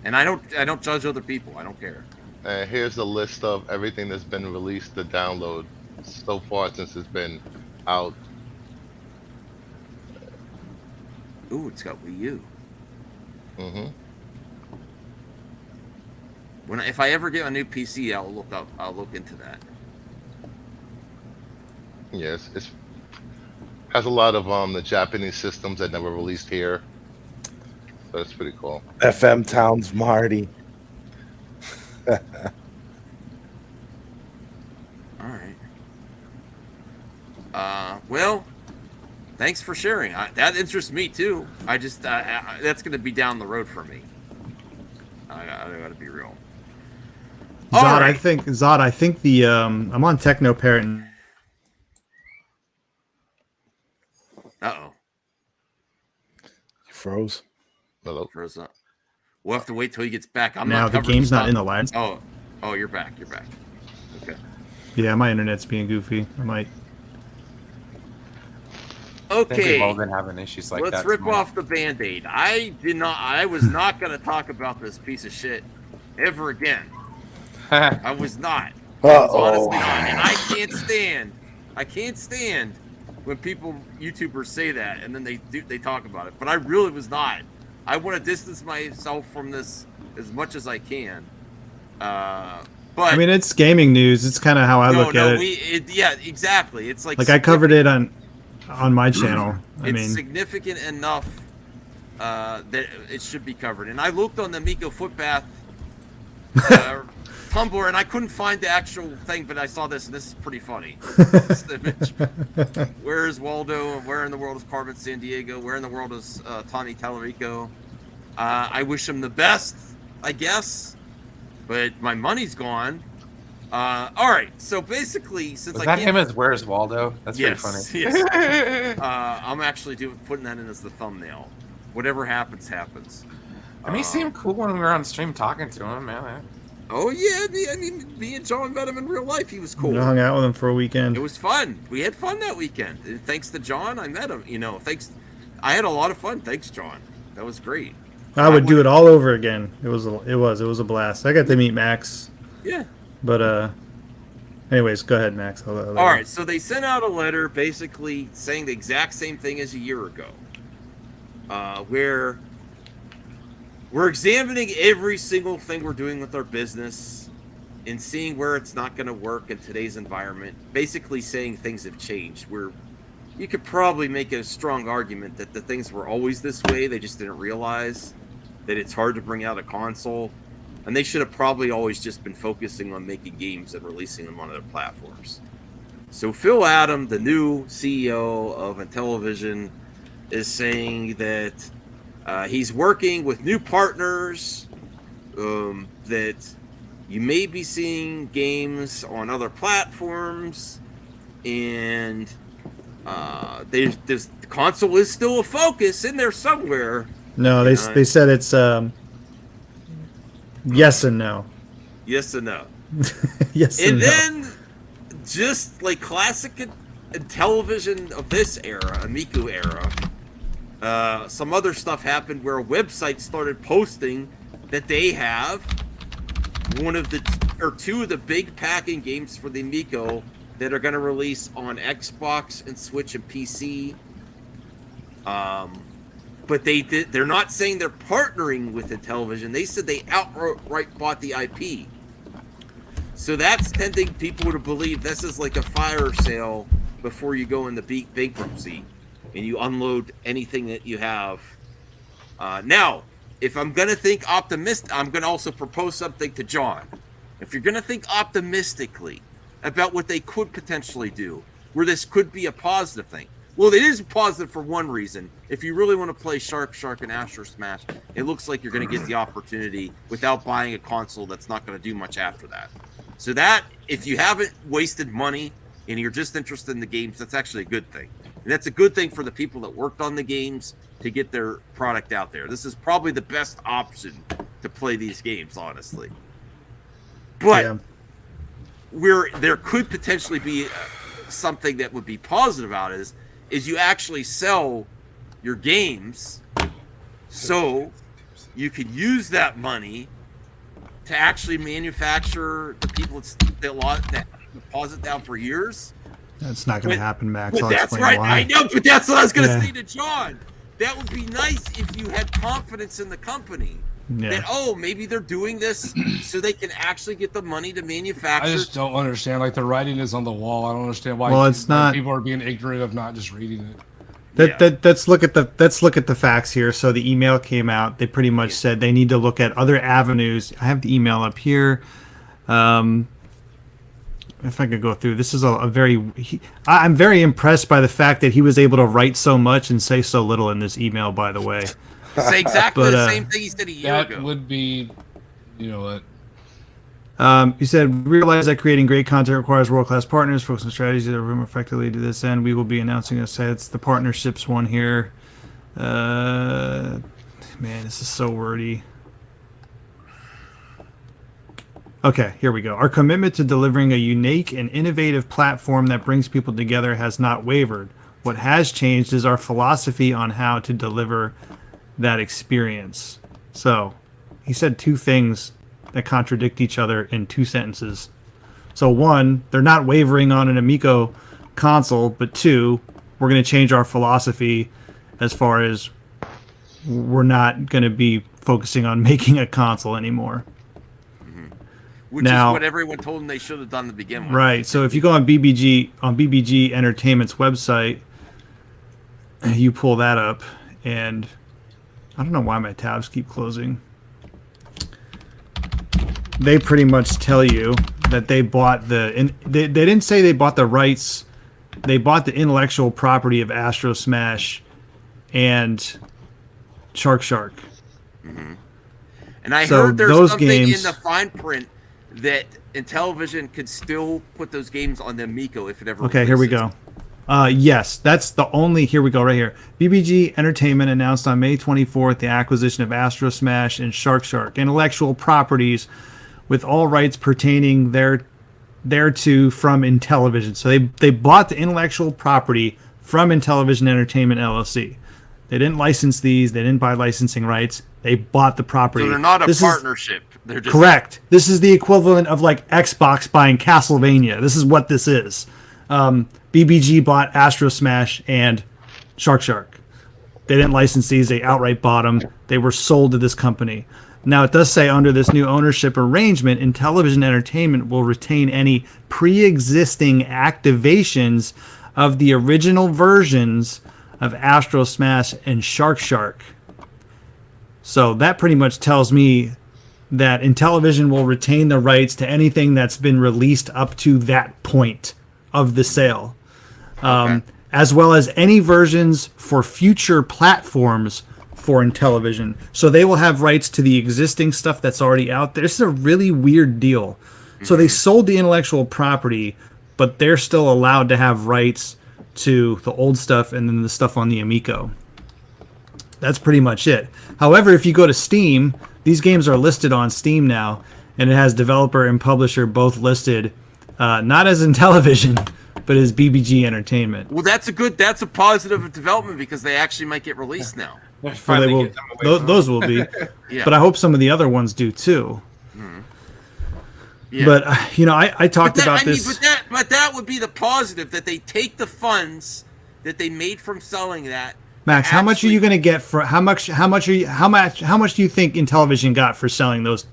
And I don't judge other people. I don't care. And here's the list of everything that's been released to download so far since it's been out. Ooh, it's got Wii U. Mm-hmm. If I ever get a new PC, I'll look into that. Yes, it's has a lot of the Japanese systems that never released here. So it's pretty cool. FM Towns Marty. All right. Well, thanks for sharing. That interests me too. I just that's going to be down the road for me. I got to be real. Zod, All right. I think the I'm on Techno Parrot. Uh-oh. You froze. Hello. Froze up. We'll have to wait till he gets back. I'm Now not the covering game's not stuff. in the lines. Oh, you're back. Okay. Yeah, my internet's being goofy. I might. I think Okay. we've all been having issues like that. Let's rip tonight. off the Band-Aid. I was not going to talk about this piece of shit ever again. I was not. I was honestly not. And I can't stand when YouTubers say that and then they talk about it. But I really was not. I want to distance myself from this as much as I can. But I mean, it's gaming news. It's kind of how I look at it. Yeah, exactly. It's like I covered it on my channel. It's significant enough that it should be covered. And I looked on the Miko Footbath Tumblr, and I couldn't find the actual thing, but I saw this, and this is pretty funny. This image. Where is Waldo? Where in the world is Carmen Sandiego? Where in the world is Tommy Tallarico? I wish him the best, I guess, but my money's gone. All right, so basically, since Was I that can't... him as Where's Waldo? That's pretty funny. Yes. I'm actually putting that in as the thumbnail. Whatever happens, happens. I mean, he seemed cool when we were on stream talking to him, man. Oh yeah, I mean, me and John met him in real life. He was cool. I hung out with him for a weekend. It was fun. We had fun that weekend. And thanks to John, I met him. I had a lot of fun. Thanks, John. That was great. I would do it all over again. It was a blast. I got to meet Max. Yeah. But anyways, go ahead, Max. All right. So they sent out a letter basically saying the exact same thing as a year ago, where we're examining every single thing we're doing with our business and seeing where it's not going to work in today's environment. Basically saying things have changed. You could probably make a strong argument that the things were always this way. They just didn't realize that it's hard to bring out a console. And they should have probably always just been focusing on making games and releasing them on other platforms. So Phil Adam, the new CEO of Intellivision, is saying that he's working with new partners, that you may be seeing games on other platforms, and the console is still a focus in there somewhere. No, they said it's yes and no. Yes and no. Yes and no. Then, just like classic Intellivision of this era, Amico era, some other stuff happened where a website started posting that they have two of the big packing games for the Amico that are going to release on Xbox and Switch and PC. But they're not saying they're partnering with Intellivision. They said they outright bought the IP. So that's tending people to believe this is like a fire sale before you go into bankruptcy and you unload anything that you have. Now, if I'm going to think optimistic, I'm going to also propose something to John. If you're going to think optimistically about what they could potentially do, where this could be a positive thing. Well, it is positive for one reason. If you really want to play Shark and Astro Smash, it looks like you're going to get the opportunity without buying a console that's not going to do much after that. So that, if you haven't wasted money and you're just interested in the games, that's actually a good thing. And that's a good thing for the people that worked on the games to get their product out there. This is probably the best option to play these games, honestly. But there could potentially be something that would be positive about it is you actually sell your games so you could use that money to actually manufacture the people that deposit down for years. That's not going to happen, Max. But that's right. Why. I know, but that's what I was going to say to John. That would be nice if you had confidence in the company. Yeah. That, maybe they're doing this so they can actually get the money to manufacture. I just don't understand. Like, the writing is on the wall. I don't understand why. Well, it's not. People are being ignorant of not just reading it. Let's look at the facts here. So the email came out. They pretty much said they need to look at other avenues. I have the email up here. If I could go through, this is I'm very impressed by the fact that he was able to write so much and say so little in this email. By the way. Say exactly the same thing he said a year ago. That would be, you know what? He said, realize that creating great content requires world-class partners, focus on strategies that room effectively to this end. We will be announcing it's the partnerships one here. Man, this is so wordy. Okay, here we go. Our commitment to delivering a unique and innovative platform that brings people together has not wavered. What has changed is our philosophy on how to deliver that experience. So he said two things that contradict each other in two sentences. So one, they're not wavering on an Amico console, but two, we're going to change our philosophy as far as we're not going to be focusing on making a console anymore. Which is what everyone told them they should have done to begin with. Right. So if you go on BBG Entertainment's website, you pull that up, and I don't know why my tabs keep closing. They pretty much tell you that they bought they didn't say they bought the rights. They bought the intellectual property of Astro Smash and Shark. Mm-hmm. And I heard there's something in the fine print that Intellivision could still put those games on the Amico if it ever releases. Here we go. Yes, that's the only. Here we go, right here. BBG Entertainment announced on May 24th the acquisition of Astro Smash and Shark intellectual properties, with all rights pertaining thereto from Intellivision. So they bought the intellectual property from Intellivision Entertainment LLC. They didn't license these. They didn't buy licensing rights. They bought the property. So they're not a This is- partnership. They're just Correct. This is the equivalent of like Xbox buying Castlevania. This is what this is. BBG bought Astro Smash and Shark. They didn't license these. They outright bought them. They were sold to this company. Now, it does say under this new ownership arrangement, Intellivision Entertainment will retain any pre-existing activations of the original versions of Astro Smash and Shark. So that pretty much tells me that Intellivision will retain the rights to anything that's been released up to that point of the sale, as well as any versions for future platforms for Intellivision. So they will have rights to the existing stuff that's already out there. This is a really weird deal. So they sold the intellectual property, but they're still allowed to have rights to the old stuff and then the stuff on the Amico. That's pretty much it. However, if you go to Steam, these games are listed on Steam now, and it has developer and publisher both listed, not as Intellivision, but as BBG Entertainment. Well, that's a positive development because they actually might get released now. So they will, those will be. Yeah. But I hope some of the other ones do too. Yeah. But I talked about this. But that would be the positive, that they take the funds that they made from selling that. Max, how much are you going to get for how much do you think Intellivision got for selling those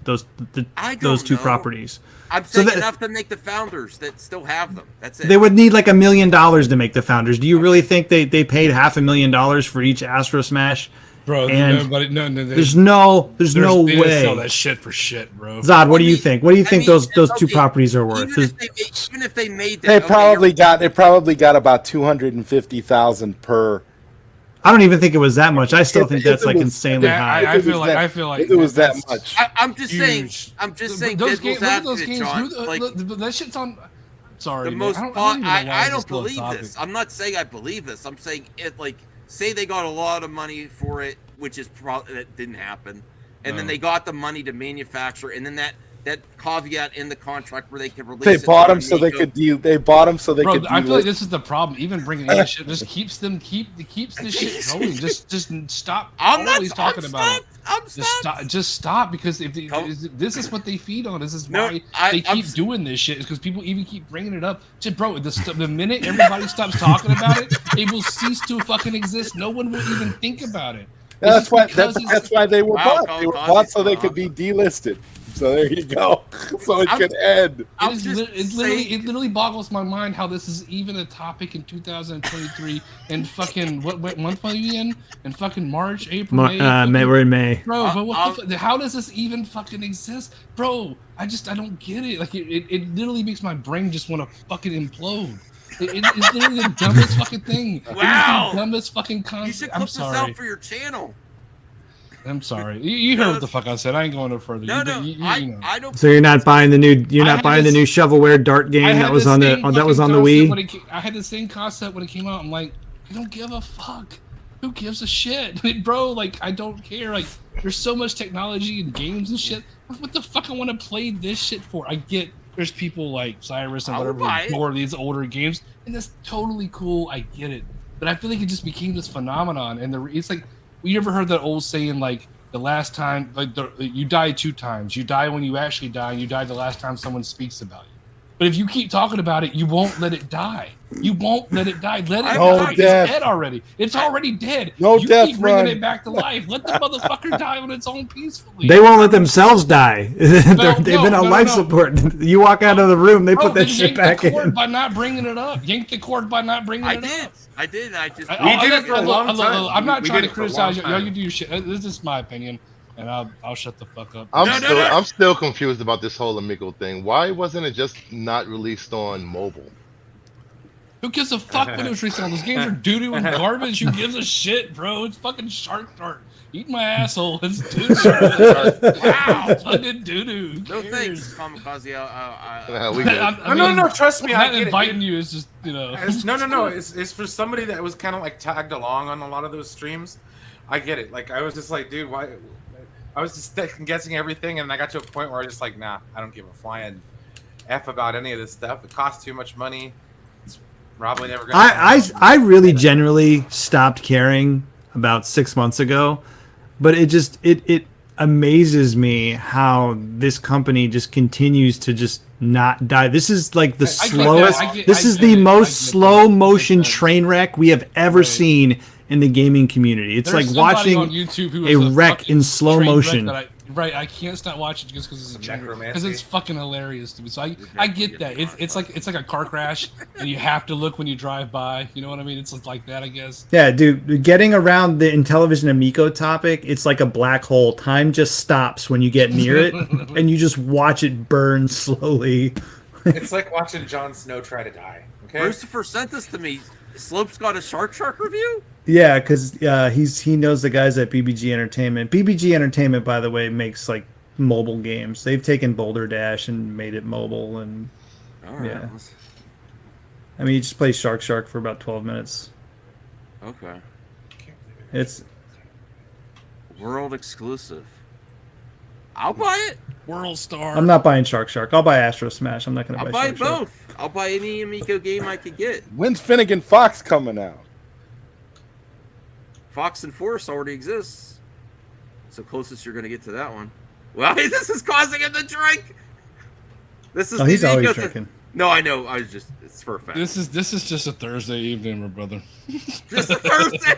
two properties? I'm saying enough to make the founders that still have them. That's it. They would need like $1 million to make the founders. Do you really think they paid $500,000 for each Astro Smash? Bro, and no, there's no they way. didn't sell that shit for shit, bro. Zod, what do you think? What do you think those two properties are worth? Even if they made that, they probably got about $250,000 per. I don't even think it was that much. I still think that's like insanely high. I feel like it was that much. I'm just saying. Those games, look at those games. John, that shit's on. Sorry, the man. most. I don't believe topic. this. I'm not saying I believe this. I'm saying it. Like, say they got a lot of money for it, which is that didn't happen, and then they got the money to manufacture, and then that caveat in the contract where they could release. They bought them so they could deal. They bought them so they could. I feel like this is the problem. Even bringing in shit just keeps this shit going. Just stop. Always talking about it. Just stop because this is what they feed on. This is why they keep doing this shit. Is because people even keep bringing it up. Just bro, the minute everybody stops talking about it, it will cease to fucking exist. No one will even think about it. That's why they were bought. They were bought so they could be delisted. So there you go. So it could end. It literally boggles my mind how this is even a topic in 2023 and fucking what month are we in? In fucking March, April, May. We're in May. Bro, but how does this even fucking exist, bro? I don't get it. Like it literally makes my brain just want to fucking implode. It's literally the dumbest fucking thing. Wow. It's the dumbest fucking concept. You should clip this out for your channel. I'm sorry. You heard what the fuck I said. I ain't going no further. No, I don't. So you're not buying the new the new shovelware dart game that was on the Wii? I had the same concept when it came out. I'm like, I don't give a fuck. Who gives a shit? Bro, like, I don't care. Like, there's so much technology and games and shit. What the fuck I want to play this shit for? I get there's people like Cyrus and whatever who adore these older games, and that's totally cool. I get it. But I feel like it just became this phenomenon. And it's like, you ever heard that old saying, like, the last time, like, you die 2 times. You die when you actually die, and you die the last time someone speaks about you. But if you keep talking about it, you won't let it die. You won't let it die. Let it die. It's dead already. It's already dead. No you death keep bringing run. it back to life. Let the motherfucker die on its own peacefully. They won't let themselves die. They've been on life support. You walk out of the room, they put that shit back in. By not bringing it up. Yank the cord by not bringing it up. I did. We did it for a long time. I'm not trying to criticize you. You do your shit. This is my opinion. And I'll shut the fuck up. I'm still confused about this whole Amico thing. Why wasn't it just not released on mobile? Who gives a fuck when it was released on? Those games are doo-doo and garbage. Who gives a shit, bro? It's fucking Shark. Eat my asshole. It's doo-doo. Wow. Fucking doo-doo. No thanks, Kamikaze. No, trust me. I'm not inviting you. It's just, you know. No. It's for somebody that was kind of like tagged along on a lot of those streams. I get it. Like, I was just like, dude, why? I was just guessing everything, and I got to a point where I was just like, nah, I don't give a flying F about any of this stuff. It costs too much money. It's probably never gonna I really generally stopped caring about 6 months ago, but it amazes me how this company just continues to just not die. This is like the slowest. This is the most slow motion train wreck we have ever seen in the gaming community. It's There's like somebody watching on YouTube who a is wreck fucking in slow train wreck motion. that I can't stop watching just because it's because it's fucking hilarious to me. So I get that. It's like a car crash and you have to look when you drive by. You know what I mean? It's like that, I guess. Yeah, dude, getting around the Intellivision Amico topic, it's like a black hole. Time just stops when you get near it, and you just watch it burn slowly. It's like watching Jon Snow try to die. Okay. Christopher sent this to me. Slope's got a Shark review? Yeah, because he knows the guys at BBG Entertainment. BBG Entertainment, by the way, makes like mobile games. They've taken Boulder Dash and made it mobile, and yeah. I mean, you just play Shark for about 12 minutes. Okay. It's world exclusive. I'll buy it. World Star. I'm not buying Shark. I'll buy Astro Smash. I'm not going to I'll buy buy Shark. both. I'll buy any Amico game I could get. When's Finnegan Fox coming out? Fox and Force already exists. So closest you're going to get to that one. Well, this is causing him to drink. This is. Oh, he's always drinking. No, I know. I was just. It's for a fact. This is just a Thursday evening, my brother. Just a Thursday.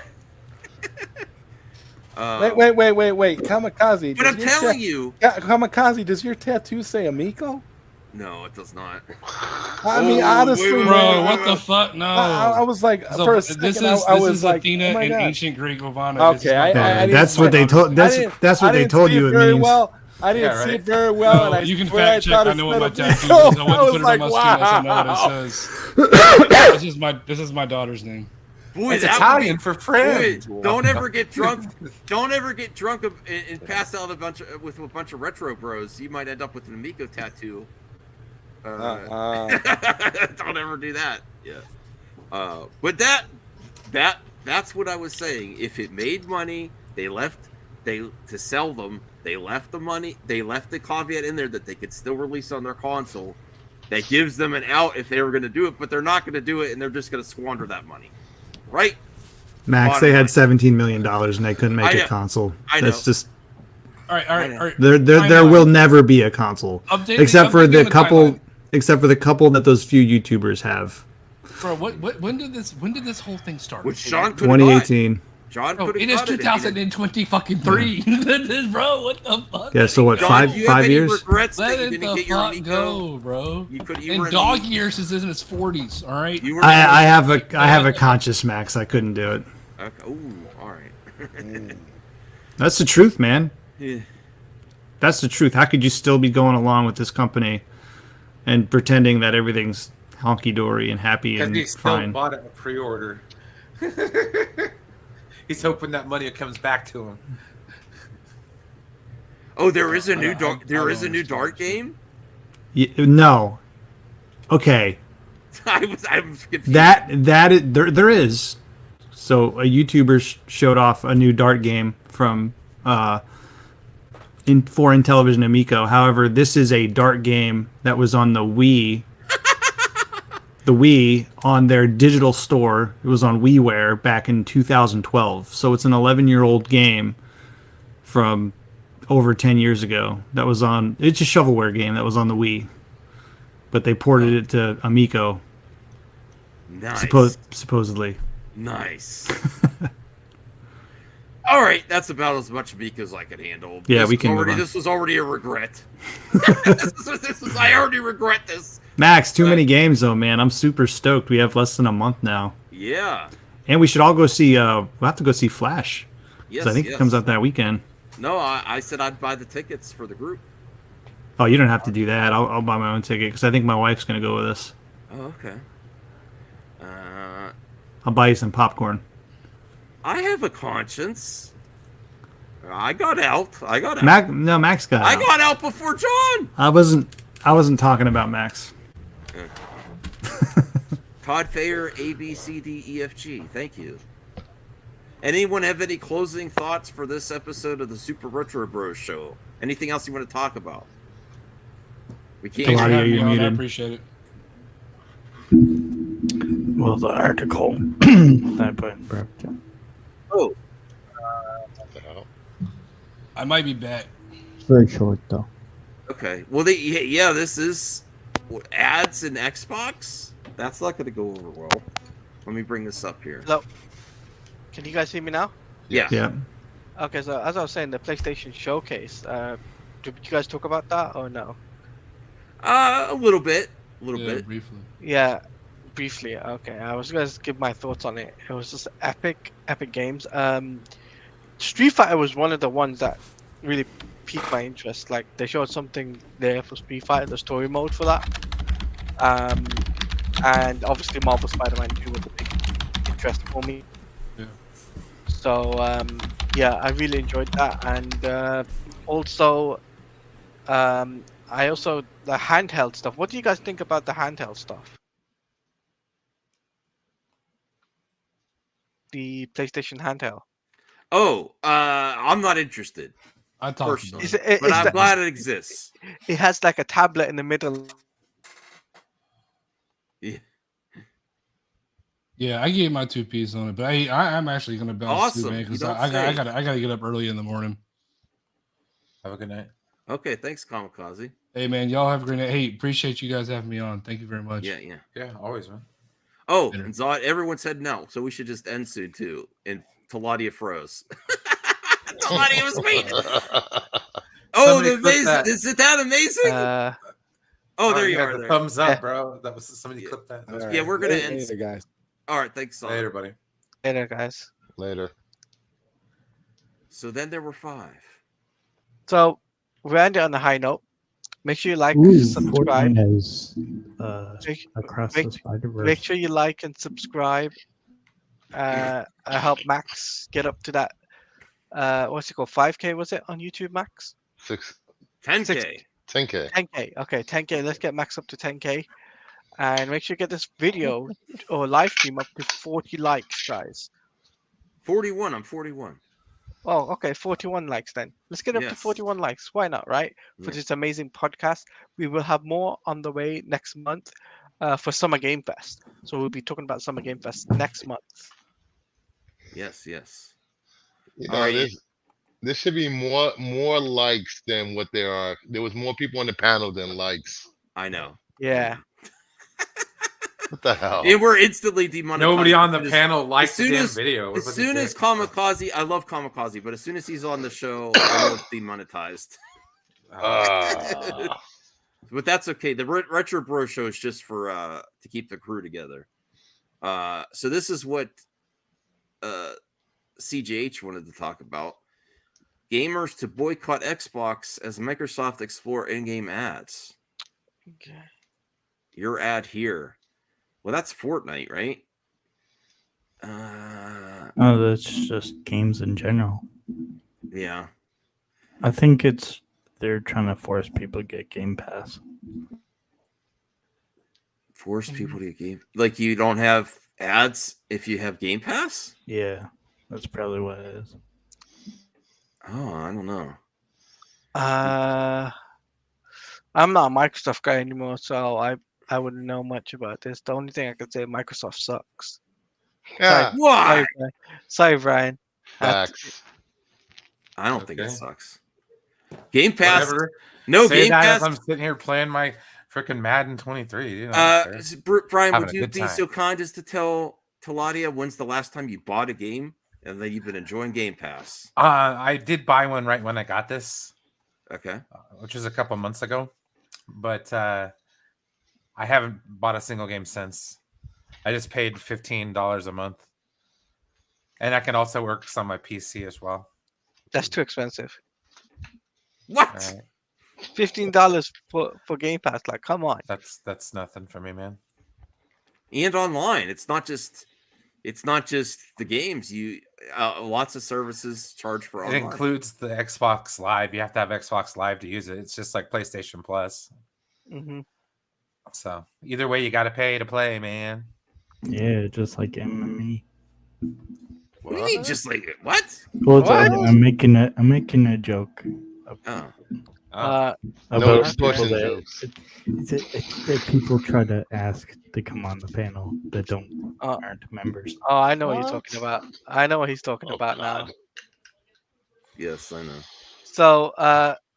Wait, Kamikaze. But I'm telling you, Kamikaze, does your tattoo say Amico? No, it does not. I mean, honestly, bro, what the fuck? No, I was like, so for a second, this I was is like, Athena oh my in God. ancient Greek Ivana. Okay, I that's what they told. That's what they told you it very means. Well. I didn't see it very well. No, and I you can swear fact check. I know what my tattoo is. I wouldn't put it on my skin unless I know what it says. This is my daughter's name. Boy, it's Italian for friends. Don't ever get drunk. Don't ever get drunk and pass out with a bunch of retro bros. You might end up with an Amico tattoo. Don't ever do that. Yeah. But that's what I was saying. If it made money, to sell them. They left the money. They left the caveat in there that they could still release on their console. That gives them an out if they were going to do it, but they're not going to do it, and they're just going to squander that money, right? Max, they had $17 million and they couldn't make a console. That's just. All right. There will never be a console, except for the couple that those few YouTubers have. Bro, when did this whole thing start? Which Sean 2018. John, it is 2020 bro. What the fuck? Yeah, so what? John, five years? Regrets Let that you it didn't the get your fuck Amico? go, bro. In dog years is in his 40s. All right. I have a conscious, Max. I couldn't do it. Okay. Ooh, all right. That's the truth, man. Yeah. That's the truth. How could you still be going along with this company and pretending that everything's honky dory and happy and he still fine? bought it in a pre-order. He's hoping that money comes back to him. Oh, there is a new Dart. There is a new Dart game. No. Okay. I was confused. There is. So a YouTuber showed off a new Dart game from for Intellivision Amico. However, this is a Dart game that was on the Wii. The Wii on their digital store. It was on WiiWare back in 2012. So it's an 11-year-old game from over 10 years ago. That was on. It's a shovelware game that was on the Wii, but they ported it to Amico. Nice. Supposedly. Nice. All right, that's about as much Amico as I could handle. Yeah, we can move on. This was already a regret. I already regret this. Max, too many games though, man. I'm super stoked. We have less than a month now. Yeah. And we should all go see. We'll have to go see Flash. Yes. I think it comes out that weekend. No, I said I'd buy the tickets for the group. Oh, you don't have to do that. I'll buy my own ticket because I think my wife's gonna go with us. Oh, okay. I'll buy you some popcorn. I have a conscience. I got out. Max got out. I got out before John. I wasn't talking about Max. Todd Fayer, A, B, C, D, E, F, G. Thank you. Anyone have any closing thoughts for this episode of the Super Retro Bros Show? Anything else you want to talk about? We can't. Thanks for Claudia, having me you're on. I muted. appreciate it. Well, the article that I put in prep. Oh, What the hell? I might be back. It's very short though. okay. Well, this is ads in Xbox. That's not going to go over well. Let me bring this up here. Hello. Can you guys hear me now? Yeah. Yeah. Okay, so as I was saying, the PlayStation Showcase. Did you guys talk about that or no? A little bit. A little Yeah, bit. briefly. Yeah, briefly. Okay, I was gonna give my thoughts on it. It was just epic games. Street Fighter was one of the ones that really piqued my interest. Like they showed something there for Street Fighter, the story mode for that. And obviously Marvel Spider-Man 2 was a big interest for me. Yeah. So yeah, I really enjoyed that, and also the handheld stuff. What do you guys think about the handheld stuff? The PlayStation handheld. Oh, I'm not interested. I talked Personally. about it. But I'm glad it exists. It has like a tablet in the middle. Yeah. Yeah, I gave my 2 pieces on it, but I'm actually gonna bounce too, Awesome. man, You because don't I say. gotta get up early in the morning. Have a good night. Okay, thanks, Kamikaze. Hey man, y'all have a great night. Hey, appreciate you guys having me on. Thank you very much. Yeah, yeah. Yeah, always, man. Oh, Later. and Zod, everyone said no, so we should just end soon too. And Taladia froze. Taladia was waiting. Oh, Somebody the clip amazing! that. Isn't that amazing? Oh, there you yeah, are. the There. thumbs up, bro. That was somebody Yeah. clipped that. All Yeah, right. we're gonna Later, end. later, guys. All right, thanks, Zod. Later, buddy. Later, guys. Later. So then there were 5. So we ended on a high note. Make sure you like, Ooh, subscribe. Fortnite has Make, Across make- the Spider-Verse. make sure you like and subscribe. I help Max get up to that. What's it called? 5K was it on YouTube, Max? 10K. 10K. 10K. Okay, 10K. Let's get Max up to 10K, and make sure you get this video or live stream up to 40 likes, guys. 41. I'm 41. Oh, okay, 41 likes then. Let's get up to Yes. 41 likes. Why not, right? For Yeah. this amazing podcast. We will have more on the way next month for Summer Game Fest. So we'll be talking about Summer Game Fest next month. Yes, yes. You All know, right. there should be more likes than what there are. There was more people on the panel than likes. I know. Yeah. What the hell? And we're instantly demonetized. Nobody on the As- panel likes as the soon damn as- video. What As was he soon as dick? Kamikaze, I love Kamikaze, but as soon as he's on the show, I know it's demonetized. Ah. But that's okay. The Retro Bro Show is just for to keep the crew together. So this is what CJH wanted to talk about. Gamers to boycott Xbox as Microsoft explore in-game ads. Okay. Your ad here. Well, that's Fortnite, right? Oh, that's just games in general. Yeah. I think they're trying to force people to get Game Pass. Force people to game. Like you don't have ads if you have Game Pass? Yeah, that's probably what it is. Oh, I don't know. I'm not a Microsoft guy anymore, so I wouldn't know much about this. The only thing I could say, Microsoft sucks. Yeah. Why? Sorry, Brian. Facts. I don't think it Okay. sucks. Game Pass. Whatever. No Say Game that Pass. as I'm sitting here playing my freaking Madden 23. You know, I don't care. Brian, Having would a you good be time. so kind as to tell Taladia when's the last time you bought a game and that you've been enjoying Game Pass? I did buy one right when I got this, Okay. which was a couple months ago, but I haven't bought a single game since. I just paid $15 a month, and that can also work on my PC as well. That's too expensive. What? All right. $15 for Game Pass. Like, come on. That's nothing for me, man. And online. It's not just the games. You lots of services charge for It online. includes the Xbox Live. You have to have Xbox Live to use it. It's just like PlayStation Plus. Hmm. So either way, you got to pay to play, man. Yeah, just like MME. What do you mean, just like what? Well, What? I'm making a joke Oh, Uh, No about people extortion that jokes. it's that people try to ask to come on the panel that uh, aren't members. oh, I know what you're What? talking about. I know what he's talking Oh, about now. God. yes, I know. So,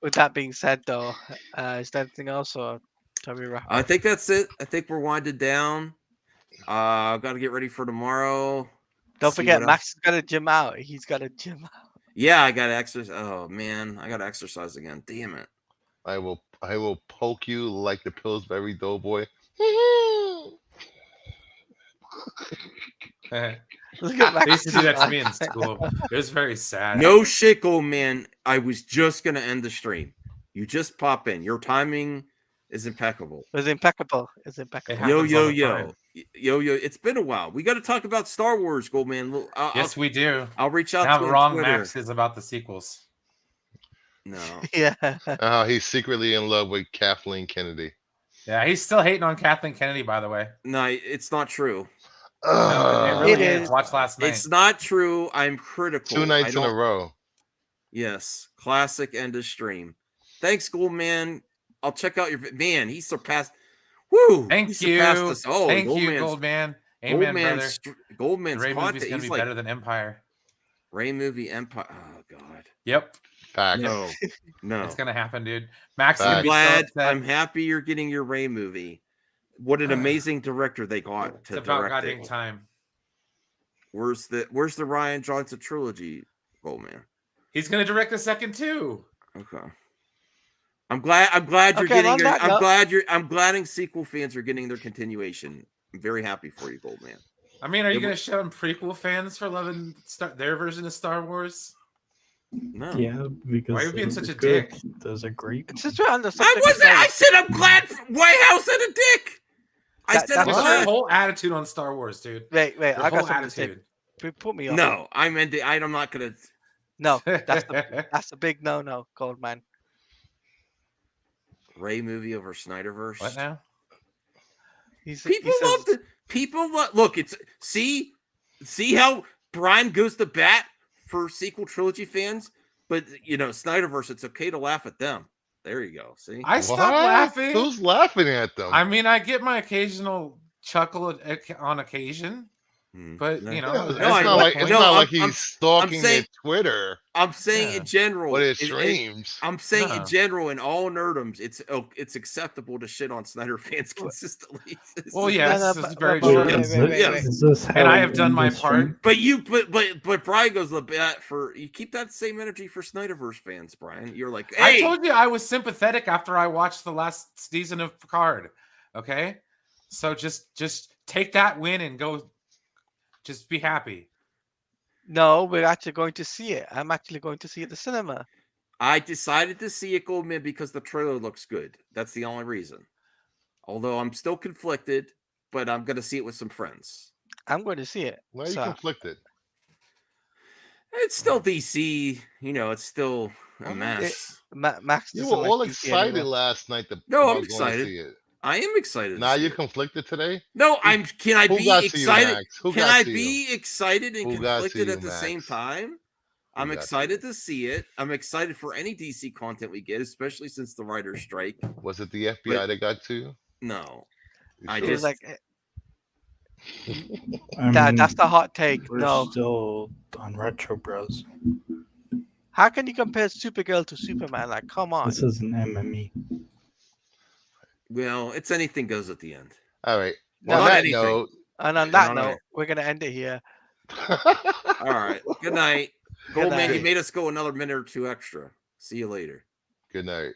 with that being said, though, is there anything else, or shall we wrap I up? think that's it. I think we're winded down. I've got to get ready for tomorrow. Don't see forget, what else- Max has got to gym out. He's got to gym out. Yeah, I got to exercise. Oh man, I got to exercise again. Damn it. I will poke you like the Pillsbury Doughboy. Look at Max. They used to do that to me in school. It was very sad. No shit, old man. I was just gonna end the stream. You just pop in. Your timing is impeccable. It's impeccable. It's impeccable. It Yo, happens yo, all the yo, time. yo, yo. It's been a while. We got to talk about Star Wars, Goldman. Yes, we do. I'll reach out How to wrong Twitter. Max is about the sequels. No. Yeah. He's secretly in love with Kathleen Kennedy. Yeah, he's still hating on Kathleen Kennedy, by the way. No, it's not true. No, it Ugh. really It is. is. Watch last night. It's not true. I'm critical. 2 nights I in a don't- row. Yes, classic end of stream. Thanks, Goldman. I'll check out your man. He surpassed. Woo! Thank he surpassed you. us. Oh, Thank you, Goldman's, Goldman. Amen, brother. Goldman's The Ray content. movie's gonna He's be like better than Empire. Ray movie Empire. Oh God. Yep, Fact. No, no. it's gonna happen, dude. Max is Fact. gonna I'm be so glad. upset. I'm happy you're getting your Ray movie. What an amazing director they got It's to about direct goddamn it. time. Where's the Ryan Johnson trilogy, Goldman? He's gonna direct the second too. Okay. I'm glad you're Okay, getting on your, that note- I'm glad sequel fans are getting their continuation. I'm very happy for you, Goldman. I mean, are you It gonna was- shit on prequel fans for loving their version of Star Wars? No. Yeah, because Why are you being those such are a good. dick? Those are great. Since we're on the I subject of wasn't. I Star said I'm glad White House had a dick. I That- said that's I'm What's what- your glad. whole attitude on Star Wars, dude? Wait, Your I whole got something to say. attitude. Put me on. No, I'm not gonna. No, that's the big no, Goldman. Ray movie over Snyderverse. What now? People love the people. Look, it's see how Brian goes to bat for sequel trilogy fans, but Snyderverse. It's okay to laugh at them. There you go. See, I stopped What? laughing. Who's laughing at them? I mean, I get my occasional chuckle on occasion, but No. you know, Yeah, it's No, I- not like, no, it's not like I'm he's stalking saying- their Twitter I'm saying Yeah. in general. or his it- streams. I'm saying No. in general, in all nerdums, it's acceptable to shit on Snyder fans consistently. well, yes, No, this is but- very but- true. wait, Is wait, it- wait, Yes. wait. is this how And I we have done end my this part. stream? But Brian goes to bat for you. Keep that same energy for Snyderverse fans, Brian. You're like, I hey, told you I was sympathetic after I watched the last season of Picard. Okay, so just take that win and go. Just be happy. No, we're actually going to see it. I'm actually going to see it at the cinema. I decided to see it, Goldman, because the trailer looks good. That's the only reason. Although I'm still conflicted, but I'm gonna see it with some friends. I'm going to see it. Why are you So, conflicted? It's still DC, it's still a mess. Max, You doesn't were like all DC excited anyway. last night. No, I'm about going to excited. see it. I am excited. Now to see you're it. conflicted today. No, I'm. Can I Who be got to you, excited? Max? Who Can got I to be excited and Who got to conflicted you, at the same Max? time? Who I'm got to excited to see it. I'm excited for any DC content we get, especially since the writer's strike. Was it the FBI that got to you? No, You I sure? It was just- like I mean, that's the hot take. we're No, still on Retro Bros. how can you compare Supergirl to Superman? Like, come on. This is an MME. well, it's anything goes at the end. All right. No, On not that anything. note, And on that No, no. note, we're gonna end it here. All right. Good night, Good Goldman. You night. made us go another minute or two extra. See you later. good night.